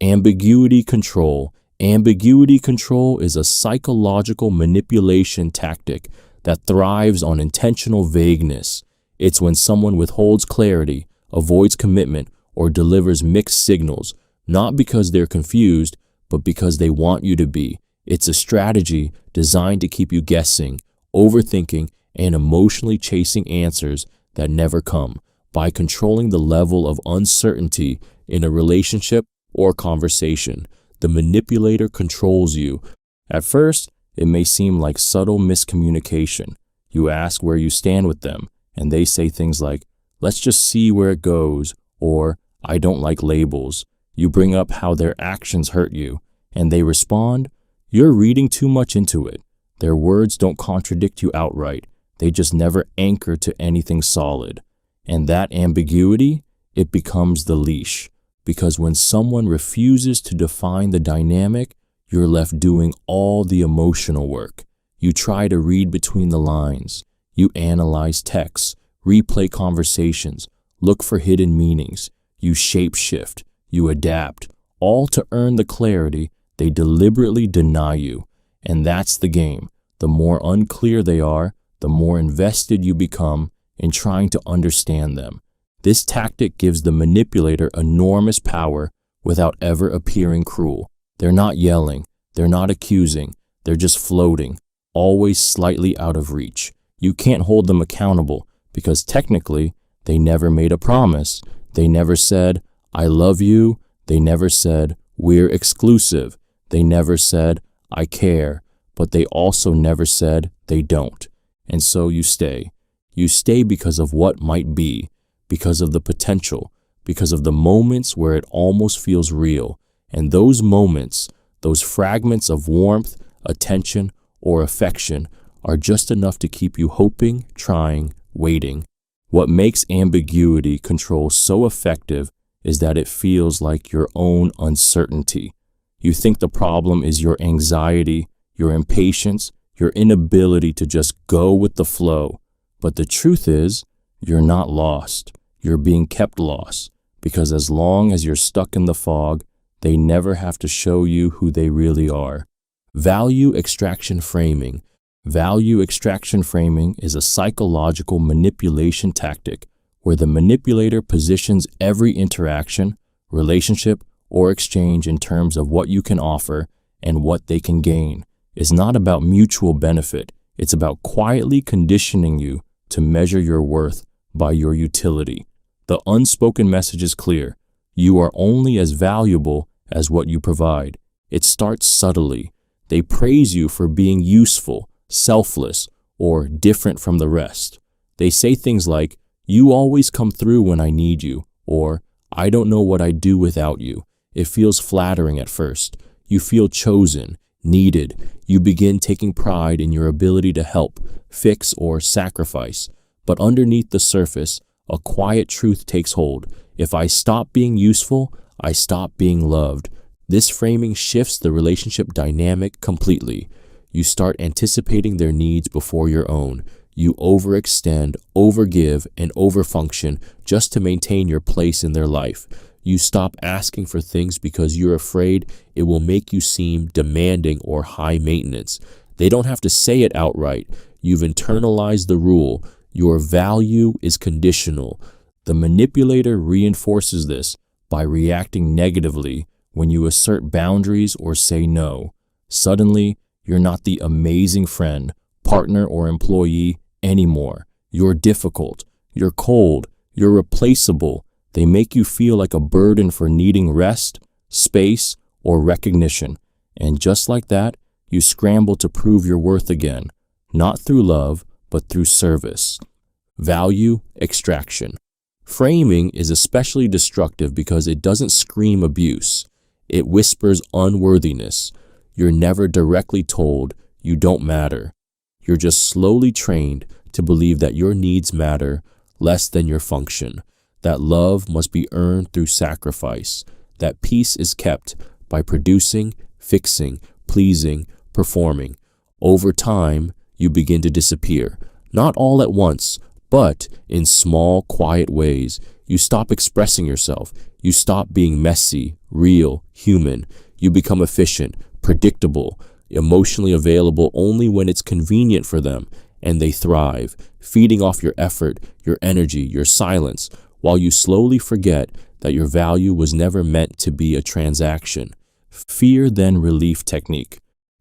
Ambiguity control. Ambiguity control is a psychological manipulation tactic that thrives on intentional vagueness. It's when someone withholds clarity, avoids commitment, or delivers mixed signals, not because they're confused, but because they want you to be. It's a strategy designed to keep you guessing, overthinking, and emotionally chasing answers that never come. By controlling the level of uncertainty in a relationship or conversation, the manipulator controls you. At first, it may seem like subtle miscommunication. You ask where you stand with them, and they say things like, "Let's just see where it goes," or "I don't like labels." You bring up how their actions hurt you, and they respond, "You're reading too much into it." Their words don't contradict you outright. They just never anchor to anything solid. And that ambiguity, it becomes the leash. Because when someone refuses to define the dynamic, you're left doing all the emotional work. You try to read between the lines. You analyze texts, replay conversations, look for hidden meanings. You shapeshift, you adapt, all to earn the clarity they deliberately deny you. And that's the game. The more unclear they are, the more invested you become in trying to understand them. This tactic gives the manipulator enormous power without ever appearing cruel. They're not yelling, they're not accusing, they're just floating, always slightly out of reach. You can't hold them accountable because technically they never made a promise. They never said, "I love you." They never said, "We're exclusive." They never said, "I care." But they also never said they don't. And so you stay. You stay because of what might be, because of the potential, because of the moments where it almost feels real. And those moments, those fragments of warmth, attention, or affection are just enough to keep you hoping, trying, waiting. What makes ambiguity control so effective is that it feels like your own uncertainty. You think the problem is your anxiety, your impatience, your inability to just go with the flow. But the truth is, you're not lost. You're being kept lost, because as long as you're stuck in the fog, they never have to show you who they really are. Value extraction framing. Value extraction framing is a psychological manipulation tactic where the manipulator positions every interaction, relationship, or exchange in terms of what you can offer and what they can gain. It's not about mutual benefit. It's about quietly conditioning you to measure your worth by your utility. The unspoken message is clear. You are only as valuable as what you provide. It starts subtly. They praise you for being useful, selfless, or different from the rest. They say things like, "You always come through when I need you," or "I don't know what I'd do without you." It feels flattering at first. You feel chosen, needed. You begin taking pride in your ability to help, fix, or sacrifice. But underneath the surface, a quiet truth takes hold. If I stop being useful, I stop being loved. This framing shifts the relationship dynamic completely. You start anticipating their needs before your own. You overextend, overgive, and overfunction just to maintain your place in their life. You stop asking for things because you're afraid it will make you seem demanding or high maintenance. They don't have to say it outright. You've internalized the rule. Your value is conditional. The manipulator reinforces this by reacting negatively when you assert boundaries or say no. Suddenly, you're not the amazing friend, partner, or employee anymore. You're difficult. You're cold. You're replaceable. They make you feel like a burden for needing rest, space, or recognition. And just like that, you scramble to prove your worth again, not through love, but through service. Value extraction. Framing is especially destructive because it doesn't scream abuse. It whispers unworthiness. You're never directly told you don't matter. You're just slowly trained to believe that your needs matter less than your function, that love must be earned through sacrifice, that peace is kept by producing, fixing, pleasing, performing. Over time, you begin to disappear, not all at once, but in small, quiet ways. You stop expressing yourself. You stop being messy, real, human. You become efficient, predictable, emotionally available only when it's convenient for them, and they thrive, feeding off your effort, your energy, your silence, while you slowly forget that your value was never meant to be a transaction. Fear then relief technique.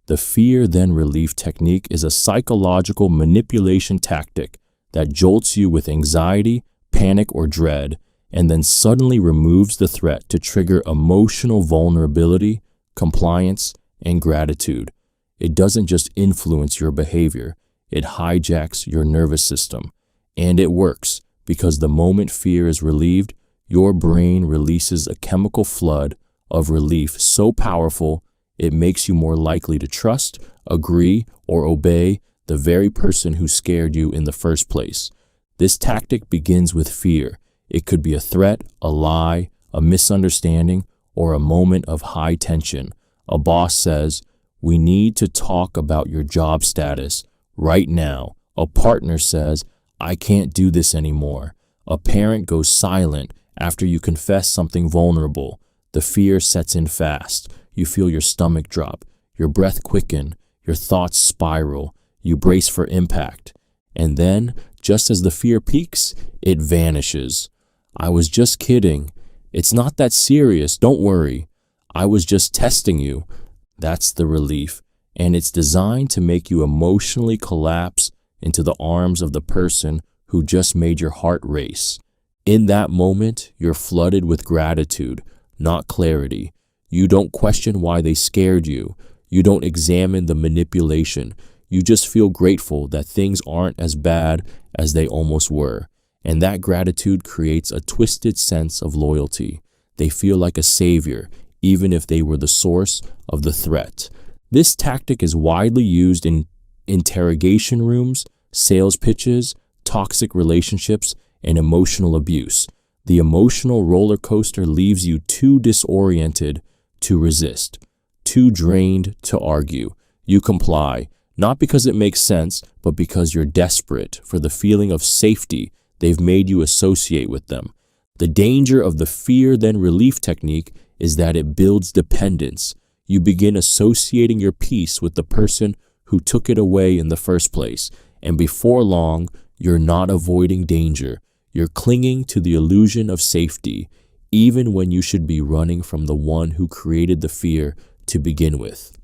The fear then relief technique is a psychological manipulation tactic that jolts you with anxiety, panic, or dread, and then suddenly removes the threat to trigger emotional vulnerability, compliance, and gratitude. It doesn't just influence your behavior, it hijacks your nervous system. And it works because the moment fear is relieved, your brain releases a chemical flood of relief so powerful it makes you more likely to trust, agree, or obey the very person who scared you in the first place. This tactic begins with fear. It could be a threat, a lie, a misunderstanding, or a moment of high tension. A boss says, "We need to talk about your job status right now." A partner says, "I can't do this anymore." A parent goes silent after you confess something vulnerable. The fear sets in fast. You feel your stomach drop, your breath quicken, your thoughts spiral. You brace for impact. And then, just as the fear peaks, it vanishes. "I was just kidding. It's not that serious. Don't worry. I was just testing you." That's the relief. And it's designed to make you emotionally collapse into the arms of the person who just made your heart race. In that moment, you're flooded with gratitude, not clarity. You don't question why they scared you. You don't examine the manipulation. You just feel grateful that things aren't as bad as they almost were. And that gratitude creates a twisted sense of loyalty. They feel like a savior, even if they were the source of the threat. This tactic is widely used in interrogation rooms, sales pitches, toxic relationships, and emotional abuse. The emotional roller coaster leaves you too disoriented to resist, too drained to argue. You comply, not because it makes sense, but because you're desperate for the feeling of safety they've made you associate with them. The danger of the fear then relief technique is that it builds dependence. You begin associating your peace with the person who took it away in the first place, and before long, you're not avoiding danger. You're clinging to the illusion of safety, even when you should be running from the one who created the fear to begin with.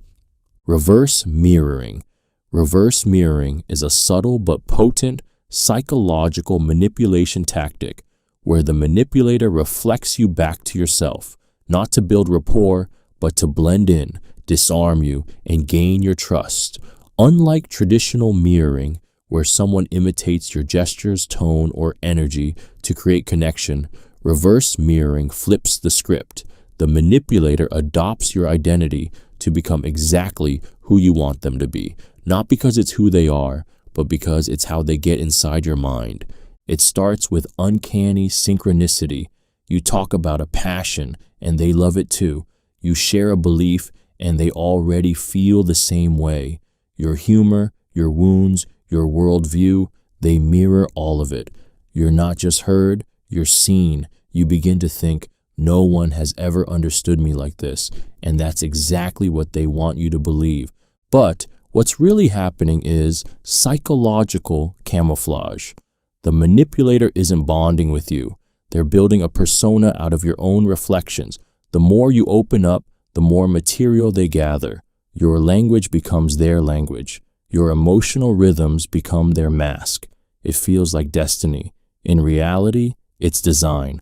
Reverse mirroring. Reverse mirroring is a subtle but potent psychological manipulation tactic where the manipulator reflects you back to yourself, not to build rapport, but to blend in, disarm you, and gain your trust. Unlike traditional mirroring, where someone imitates your gestures, tone, or energy to create connection, reverse mirroring flips the script. The manipulator adopts your identity to become exactly who you want them to be, not because it's who they are, but because it's how they get inside your mind. It starts with uncanny synchronicity. You talk about a passion, and they love it too. You share a belief, and they already feel the same way. Your humor, your wounds, your worldview, They mirror all of it. You're not just heard, you're seen. You begin to think, no one has ever understood me like this, and that's exactly what they want you to believe. But what's really happening is psychological camouflage. The manipulator isn't bonding with you. They're building a persona out of your own reflections. The more you open up, the more material they gather. Your language becomes their language. Your emotional rhythms become their mask. It feels like destiny. In reality, it's design.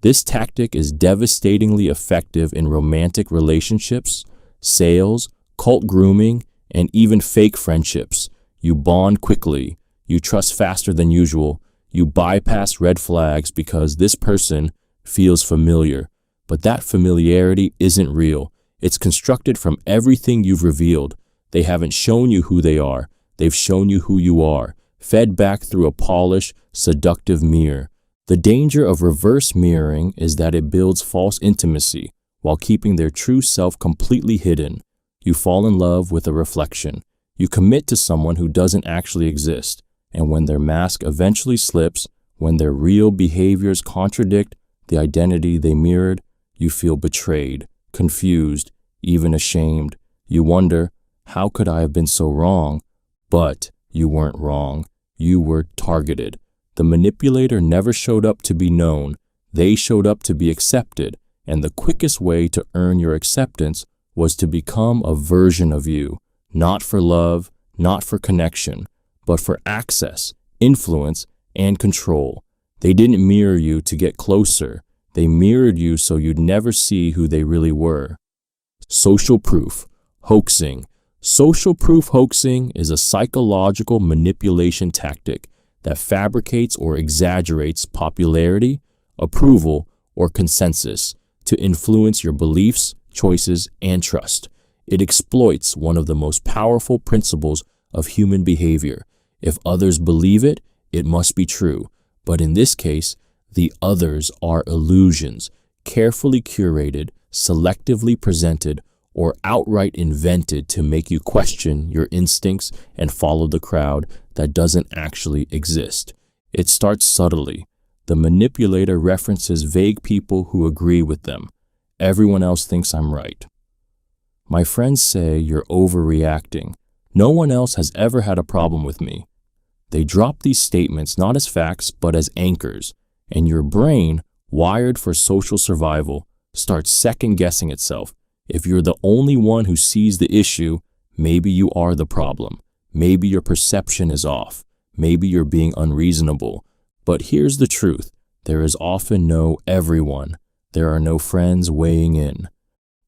This tactic is devastatingly effective in romantic relationships, sales, cult grooming, and even fake friendships. You bond quickly. You trust faster than usual. You bypass red flags because this person feels familiar. But that familiarity isn't real. It's constructed from everything you've revealed. They haven't shown you who they are. They've shown you who you are, fed back through a polished, seductive mirror. The danger of reverse mirroring is that it builds false intimacy while keeping their true self completely hidden. You fall in love with a reflection. You commit to someone who doesn't actually exist. And when their mask eventually slips, when their real behaviors contradict the identity they mirrored, you feel betrayed, confused, even ashamed. You wonder, how could I have been so wrong? But you weren't wrong. You were targeted. The manipulator never showed up to be known. They showed up to be accepted. And the quickest way to earn your acceptance was to become a version of you, not for love, not for connection, but for access, influence, and control. They didn't mirror you to get closer. They mirrored you so you'd never see who they really were. Social proof, hoaxing. Social proof hoaxing is a psychological manipulation tactic that fabricates or exaggerates popularity, approval, or consensus to influence your beliefs, choices, and trust. It exploits one of the most powerful principles of human behavior. If others believe it, it must be true. But in this case, the others are illusions, carefully curated, selectively presented, or outright invented to make you question your instincts and follow the crowd that doesn't actually exist. It starts subtly. The manipulator references vague people who agree with them. Everyone else thinks I'm right. My friends say you're overreacting. No one else has ever had a problem with me. They drop these statements not as facts, but as anchors, and your brain, wired for social survival, starts second-guessing itself. If you're the only one who sees the issue, maybe you are the problem. Maybe your perception is off. Maybe you're being unreasonable. But here's the truth. There is often no everyone. There are no friends weighing in.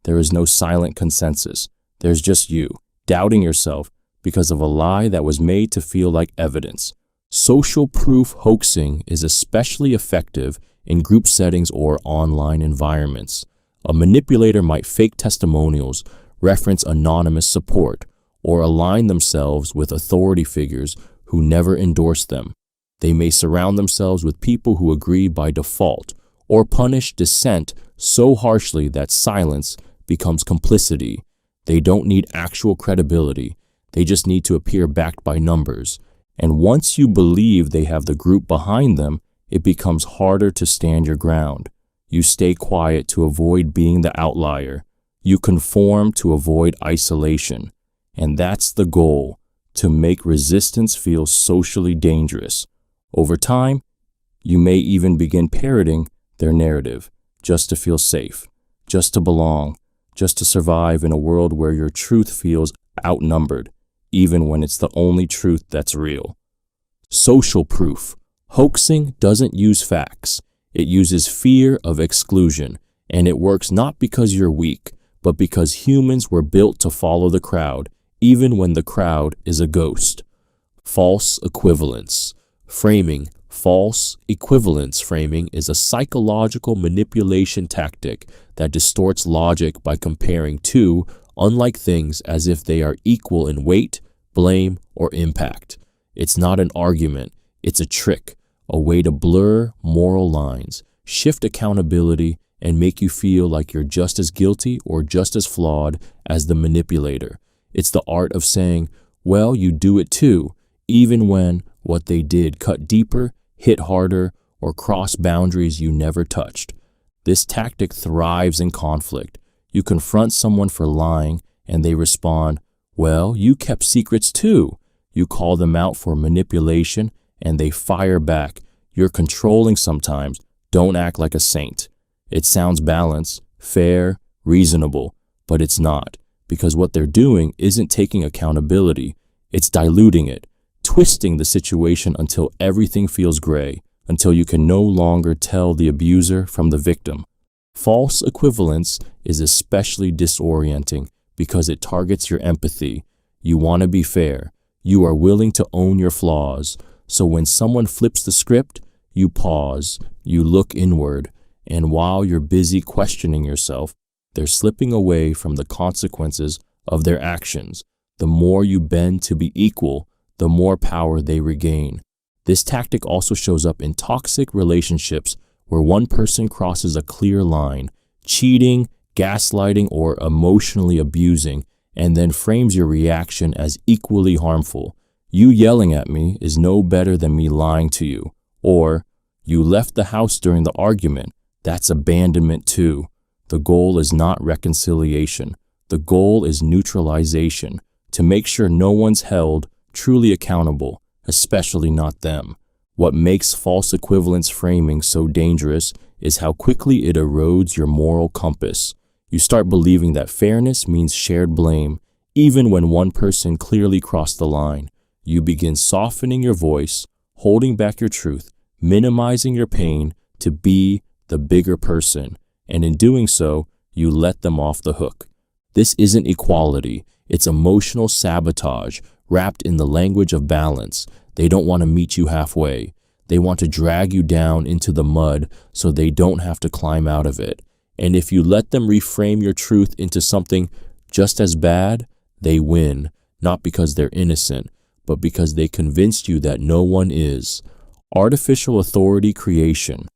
There is no silent consensus. There's just you, doubting yourself because of a lie that was made to feel like evidence. Social proof hoaxing is especially effective in group settings or online environments. A manipulator might fake testimonials, reference anonymous support, or align themselves with authority figures who never endorse them. They may surround themselves with people who agree by default, or punish dissent so harshly that silence becomes complicity. They don't need actual credibility. They just need to appear backed by numbers. And once you believe they have the group behind them, it becomes harder to stand your ground. You stay quiet to avoid being the outlier. You conform to avoid isolation. And that's the goal, to make resistance feel socially dangerous. Over time, you may even begin parroting their narrative, just to feel safe, just to belong, just to survive in a world where your truth feels outnumbered, even when it's the only truth that's real. Social proof. Hoaxing doesn't use facts. It uses fear of exclusion, and it works not because you're weak, but because humans were built to follow the crowd, even when the crowd is a ghost. False equivalence. Framing. False equivalence framing is a psychological manipulation tactic that distorts logic by comparing two unlike things as if they are equal in weight, blame, or impact. It's not an argument, it's a trick, a way to blur moral lines, shift accountability, and make you feel like you're just as guilty or just as flawed as the manipulator. It's the art of saying, well, you do it too, even when what they did cut deeper, hit harder, or crossed boundaries you never touched. This tactic thrives in conflict. You confront someone for lying, and they respond, "Well, you kept secrets too." You call them out for manipulation, and they fire back, "You're controlling sometimes. Don't act like a saint." It sounds balanced, fair, reasonable, but it's not, because what they're doing isn't taking accountability. It's diluting it, twisting the situation until everything feels gray, until you can no longer tell the abuser from the victim. False equivalence is especially disorienting because it targets your empathy. You want to be fair. You are willing to own your flaws. So when someone flips the script, you pause, you look inward, and while you're busy questioning yourself, they're slipping away from the consequences of their actions. The more you bend to be equal, the more power they regain. This tactic also shows up in toxic relationships where one person crosses a clear line, cheating, gaslighting, or emotionally abusing, and then frames your reaction as equally harmful. "You yelling at me is no better than me lying to you." Or, "You left the house during the argument. That's abandonment too." The goal is not reconciliation. The goal is neutralization, to make sure no one's held truly accountable, especially not them. What makes false equivalence framing so dangerous is how quickly it erodes your moral compass. You start believing that fairness means shared blame, even when one person clearly crossed the line. You begin softening your voice, holding back your truth, minimizing your pain to be the bigger person, and in doing so, you let them off the hook. This isn't equality, it's emotional sabotage wrapped in the language of balance. They don't want to meet you halfway. They want to drag you down into the mud so they don't have to climb out of it. And if you let them reframe your truth into something just as bad, they win, not because they're innocent, but because they convinced you that no one is. Artificial authority creation.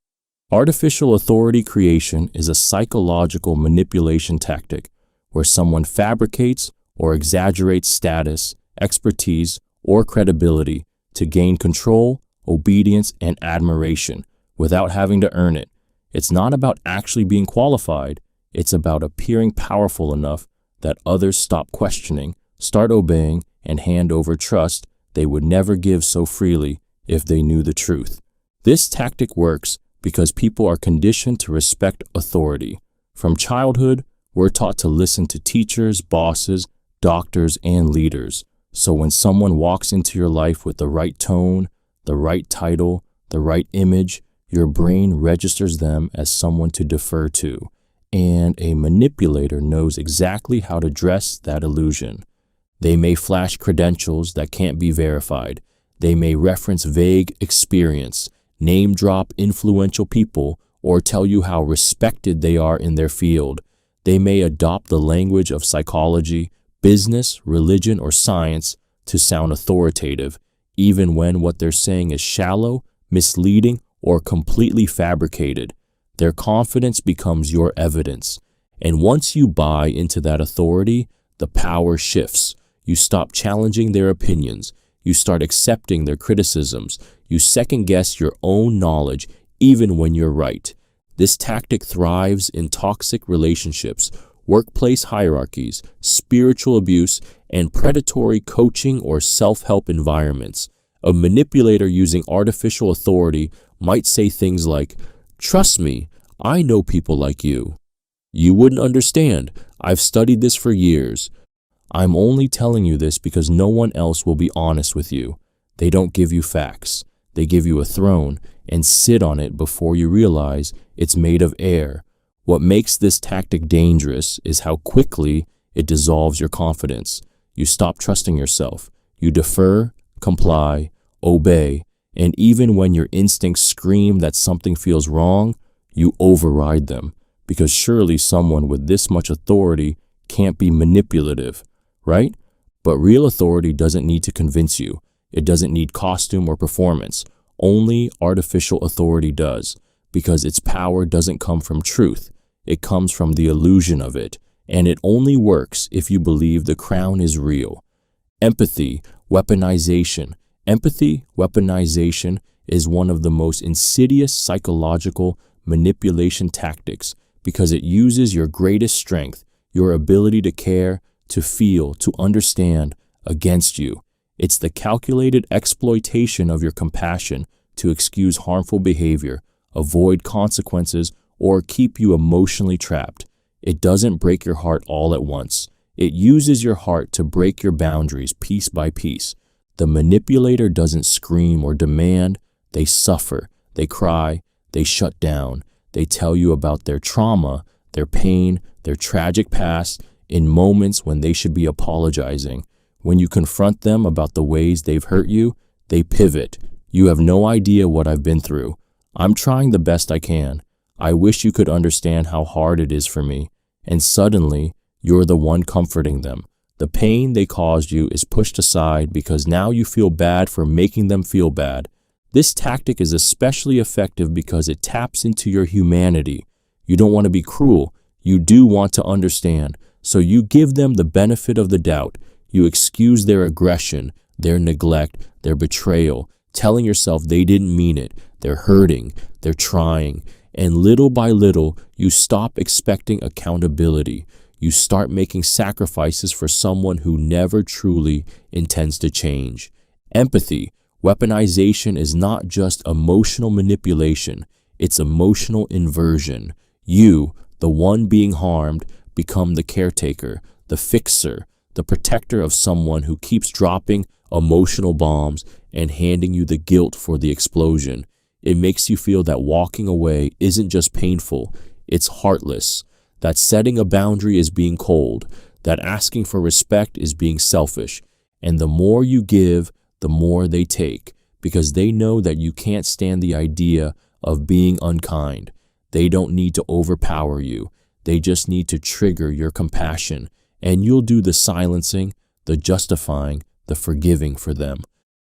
Artificial authority creation is a psychological manipulation tactic where someone fabricates or exaggerates status, expertise, or credibility to gain control, obedience, and admiration without having to earn it. It's not about actually being qualified. It's about appearing powerful enough that others stop questioning, start obeying, and hand over trust they would never give so freely if they knew the truth. This tactic works because people are conditioned to respect authority. From childhood, we're taught to listen to teachers, bosses, doctors, and leaders. So when someone walks into your life with the right tone, the right title, the right image, your brain registers them as someone to defer to. And a manipulator knows exactly how to dress that illusion. They may flash credentials that can't be verified. They may reference vague experience, name drop influential people, or tell you how respected they are in their field. They may adopt the language of psychology, business, religion, or science to sound authoritative, even when what they're saying is shallow, misleading, or completely fabricated. Their confidence becomes your evidence. And once you buy into that authority, the power shifts. You stop challenging their opinions. You start accepting their criticisms. You second-guess your own knowledge, even when you're right. This tactic thrives in toxic relationships, workplace hierarchies, spiritual abuse, and predatory coaching or self-help environments. A manipulator using artificial authority might say things like, "Trust me, I know people like you. You wouldn't understand. I've studied this for years. I'm only telling you this because no one else will be honest with you." They don't give you facts. They give you a throne and sit on it before you realize it's made of air. What makes this tactic dangerous is how quickly it dissolves your confidence. You stop trusting yourself. You defer, comply, obey, and even when your instincts scream that something feels wrong, you override them, because surely someone with this much authority can't be manipulative, right? But real authority doesn't need to convince you. It doesn't need costume or performance. Only artificial authority does, because its power doesn't come from truth. It comes from the illusion of it, and it only works if you believe the crown is real. Empathy, weaponization, Empathy weaponization is one of the most insidious psychological manipulation tactics because it uses your greatest strength, your ability to care, to feel, to understand, against you. It's the calculated exploitation of your compassion to excuse harmful behavior, avoid consequences, or keep you emotionally trapped. It doesn't break your heart all at once. It uses your heart to break your boundaries piece by piece. The manipulator doesn't scream or demand. They suffer, they cry, they shut down. They tell you about their trauma, their pain, their tragic past in moments when they should be apologizing. When you confront them about the ways they've hurt you, they pivot. You have no idea what I've been through. I'm trying the best I can. I wish you could understand how hard it is for me. And suddenly, you're the one comforting them. The pain they caused you is pushed aside because now you feel bad for making them feel bad. This tactic is especially effective because it taps into your humanity. You don't want to be cruel. You do want to understand. So you give them the benefit of the doubt. You excuse their aggression, their neglect, their betrayal, telling yourself they didn't mean it. They're hurting. They're trying. And little by little, you stop expecting accountability. You start making sacrifices for someone who never truly intends to change. Empathy weaponization is not just emotional manipulation, it's emotional inversion. You, the one being harmed, become the caretaker, the fixer, the protector of someone who keeps dropping emotional bombs and handing you the guilt for the explosion. It makes you feel that walking away isn't just painful, it's heartless, that setting a boundary is being cold, that asking for respect is being selfish. And the more you give, the more they take, because they know that you can't stand the idea of being unkind. They don't need to overpower you. They just need to trigger your compassion, and you'll do the silencing, the justifying, the forgiving for them.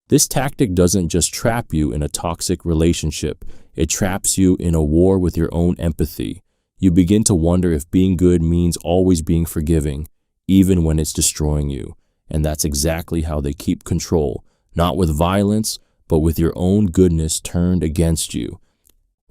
This tactic doesn't just trap you in a toxic relationship. It traps you in a war with your own empathy. You begin to wonder if being good means always being forgiving, even when it's destroying you. And that's exactly how they keep control, not with violence, but with your own goodness turned against you.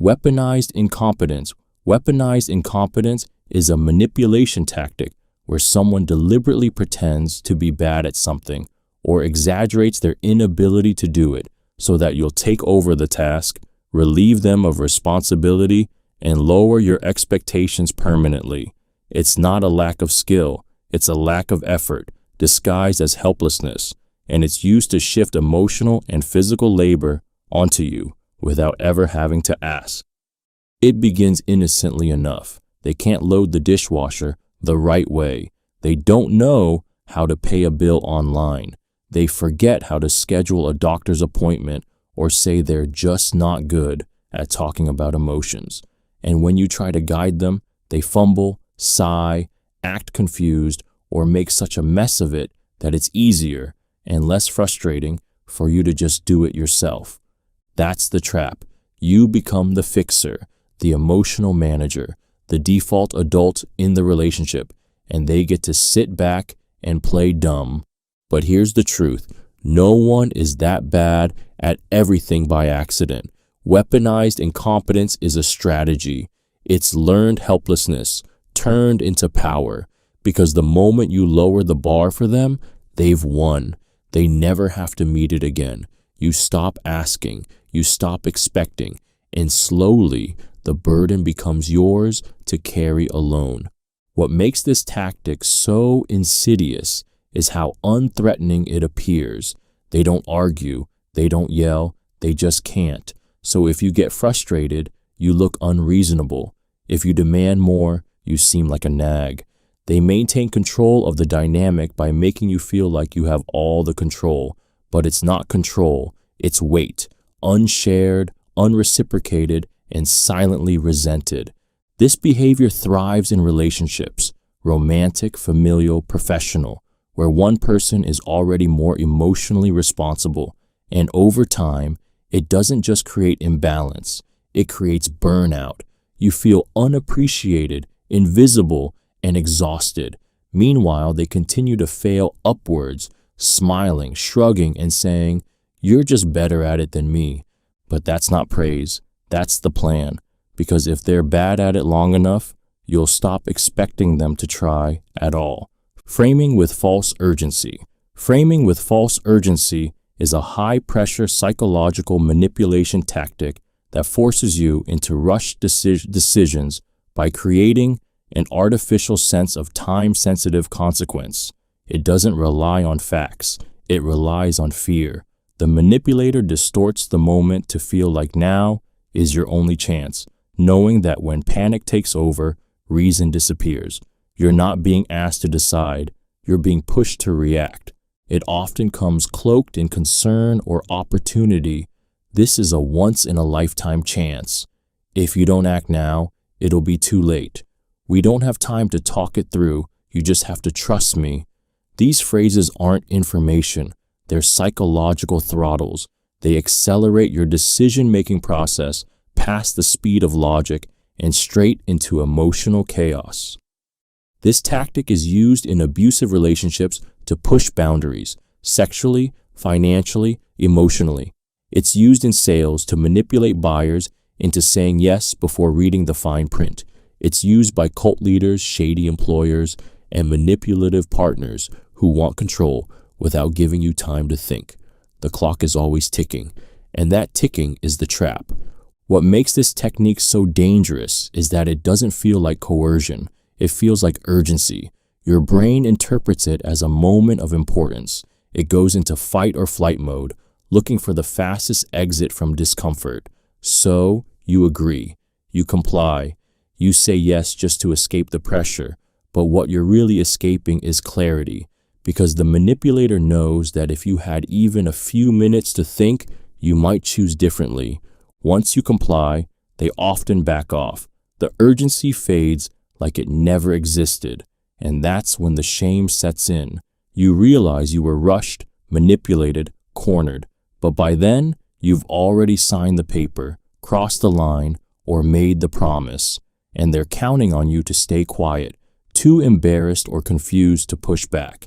Weaponized incompetence. Weaponized incompetence is a manipulation tactic where someone deliberately pretends to be bad at something or exaggerates their inability to do it so that you'll take over the task, relieve them of responsibility, and lower your expectations permanently. It's not a lack of skill, it's a lack of effort, disguised as helplessness, and it's used to shift emotional and physical labor onto you without ever having to ask. It begins innocently enough. They can't load the dishwasher the right way. They don't know how to pay a bill online. They forget how to schedule a doctor's appointment or say they're just not good at talking about emotions. And when you try to guide them, they fumble, sigh, act confused, or make such a mess of it that it's easier and less frustrating for you to just do it yourself. That's the trap. You become the fixer, the emotional manager, the default adult in the relationship, and they get to sit back and play dumb. But here's the truth. No one is that bad at everything by accident. Weaponized incompetence is a strategy. It's learned helplessness turned into power, because the moment you lower the bar for them, they've won. They never have to meet it again. You stop asking, you stop expecting, and slowly the burden becomes yours to carry alone. What makes this tactic so insidious is how unthreatening it appears. They don't argue, they don't yell, they just can't. So if you get frustrated, you look unreasonable. If you demand more, you seem like a nag. They maintain control of the dynamic by making you feel like you have all the control. But it's not control, it's weight, unshared, unreciprocated, and silently resented. This behavior thrives in relationships, romantic, familial, professional, where one person is already more emotionally responsible. And over time, it doesn't just create imbalance, it creates burnout. You feel unappreciated, invisible, and exhausted. Meanwhile, they continue to fail upwards, smiling, shrugging, and saying, You're just better at it than me. But that's not praise. That's the plan. Because if they're bad at it long enough, you'll stop expecting them to try at all. Framing with false urgency. Framing with false urgency is a high-pressure psychological manipulation tactic that forces you into rushed decisions by creating an artificial sense of time-sensitive consequence. It doesn't rely on facts. It relies on fear. The manipulator distorts the moment to feel like now is your only chance, knowing that when panic takes over, reason disappears. You're not being asked to decide. You're being pushed to react. It often comes cloaked in concern or opportunity. This is a once-in-a-lifetime chance. If you don't act now, it'll be too late. We don't have time to talk it through. You just have to trust me. These phrases aren't information. They're psychological throttles. They accelerate your decision-making process past the speed of logic and straight into emotional chaos. This tactic is used in abusive relationships to push boundaries, sexually, financially, emotionally. It's used in sales to manipulate buyers into saying yes before reading the fine print. It's used by cult leaders, shady employers, and manipulative partners who want control without giving you time to think. The clock is always ticking, and that ticking is the trap. What makes this technique so dangerous is that it doesn't feel like coercion. It feels like urgency. Your brain interprets it as a moment of importance. It goes into fight or flight mode, looking for the fastest exit from discomfort. So, you agree. You comply. You say yes just to escape the pressure. But what you're really escaping is clarity, because the manipulator knows that if you had even a few minutes to think, you might choose differently. Once you comply, they often back off. The urgency fades like it never existed, and that's when the shame sets in. You realize you were rushed, manipulated, cornered, but by then, you've already signed the paper, crossed the line, or made the promise, and they're counting on you to stay quiet, too embarrassed or confused to push back.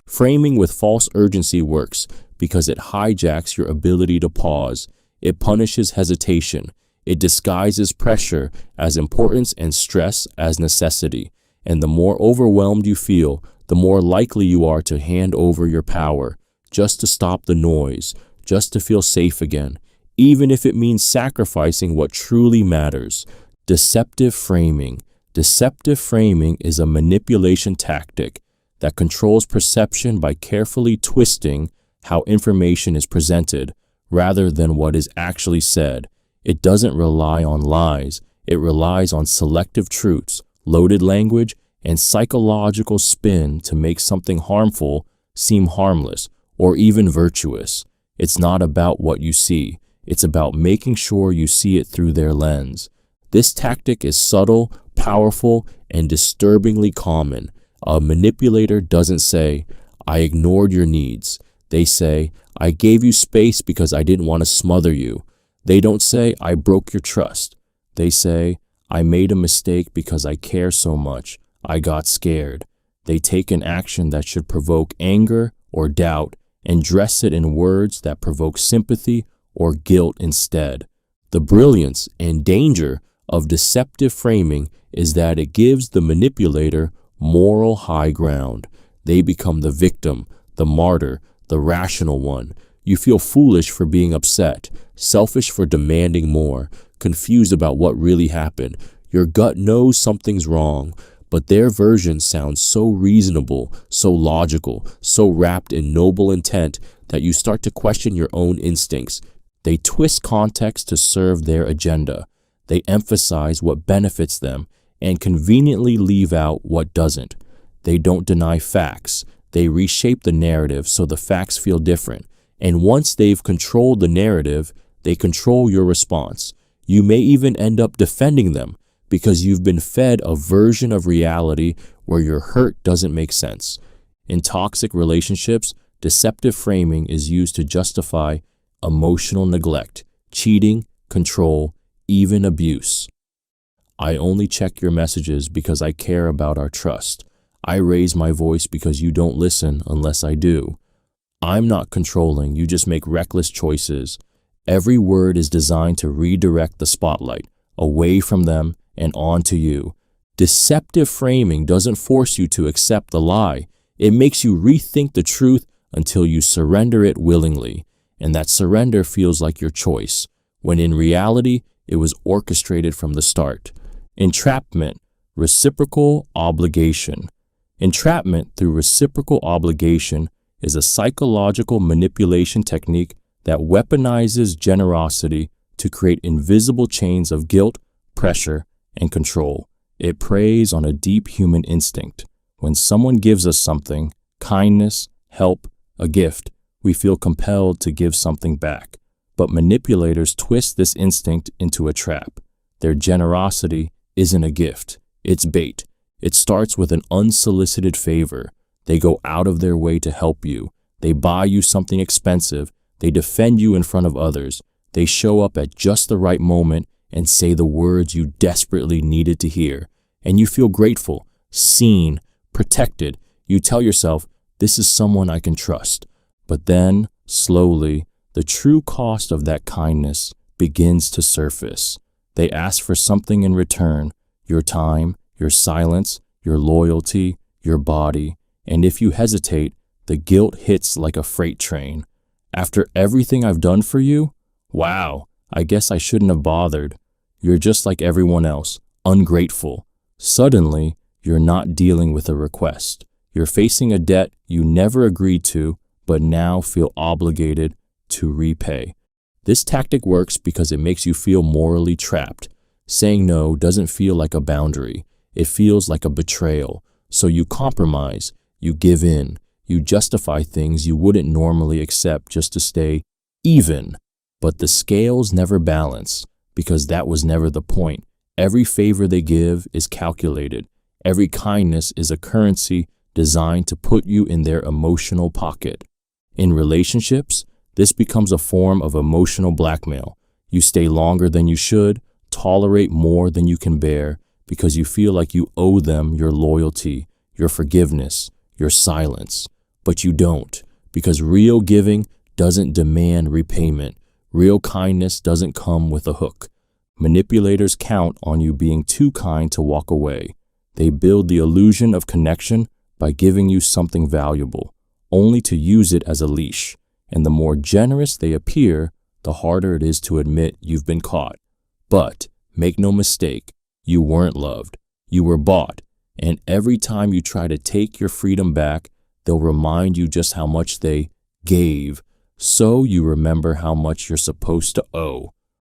Framing with false urgency works because it hijacks your ability to pause. It punishes hesitation. It disguises pressure as importance and stress as necessity. And the more overwhelmed you feel, the more likely you are to hand over your power, just to stop the noise, just to feel safe again, even if it means sacrificing what truly matters. Deceptive framing. Deceptive framing is a manipulation tactic that controls perception by carefully twisting how information is presented rather than what is actually said. It doesn't rely on lies. It relies on selective truths, loaded language, and psychological spin to make something harmful seem harmless or even virtuous. It's not about what you see. It's about making sure you see it through their lens. This tactic is subtle, powerful, and disturbingly common. A manipulator doesn't say, "I ignored your needs." They say, "I gave you space because I didn't want to smother you." They don't say, "I broke your trust." They say, "I made a mistake because I care so much. I got scared." They take an action that should provoke anger or doubt and dress it in words that provoke sympathy or guilt instead. The brilliance and danger of deceptive framing is that it gives the manipulator moral high ground. They become the victim, the martyr, the rational one. You feel foolish for being upset, selfish for demanding more, confused about what really happened. Your gut knows something's wrong, but their version sounds so reasonable, so logical, so wrapped in noble intent that you start to question your own instincts. They twist context to serve their agenda. They emphasize what benefits them and conveniently leave out what doesn't. They don't deny facts. They reshape the narrative so the facts feel different. And once they've controlled the narrative, they control your response. You may even end up defending them because you've been fed a version of reality where your hurt doesn't make sense. In toxic relationships, deceptive framing is used to justify emotional neglect, cheating, control, even abuse. I only check your messages because I care about our trust. I raise my voice because you don't listen unless I do. I'm not controlling, you just make reckless choices. Every word is designed to redirect the spotlight away from them and onto you. Deceptive framing doesn't force you to accept the lie. It makes you rethink the truth until you surrender it willingly. And that surrender feels like your choice, when in reality, it was orchestrated from the start. Entrapment, reciprocal obligation. Entrapment through reciprocal obligation is a psychological manipulation technique that weaponizes generosity to create invisible chains of guilt, pressure, and control. It preys on a deep human instinct. When someone gives us something, kindness, help, a gift, we feel compelled to give something back. But manipulators twist this instinct into a trap. Their generosity isn't a gift, it's bait. It starts with an unsolicited favor. They go out of their way to help you. They buy you something expensive. They defend you in front of others. They show up at just the right moment and say the words you desperately needed to hear. And you feel grateful, seen, protected. You tell yourself, this is someone I can trust. But then, slowly, the true cost of that kindness begins to surface. They ask for something in return, your time, your silence, your loyalty, your body. And if you hesitate, the guilt hits like a freight train. After everything I've done for you? Wow, I guess I shouldn't have bothered. You're just like everyone else, ungrateful. Suddenly, you're not dealing with a request. You're facing a debt you never agreed to, but now feel obligated to repay. This tactic works because it makes you feel morally trapped. Saying no doesn't feel like a boundary. It feels like a betrayal. So you compromise, you give in, you justify things you wouldn't normally accept just to stay even. But the scales never balance, because that was never the point. Every favor they give is calculated. Every kindness is a currency designed to put you in their emotional pocket. In relationships, this becomes a form of emotional blackmail. You stay longer than you should, tolerate more than you can bear, because you feel like you owe them your loyalty, your forgiveness, your silence. But you don't, because real giving doesn't demand repayment. Real kindness doesn't come with a hook. Manipulators count on you being too kind to walk away. They build the illusion of connection by giving you something valuable, only to use it as a leash. And the more generous they appear, the harder it is to admit you've been caught. But make no mistake, you weren't loved. You were bought. And every time you try to take your freedom back, they'll remind you just how much they gave, so you remember how much you're supposed to owe.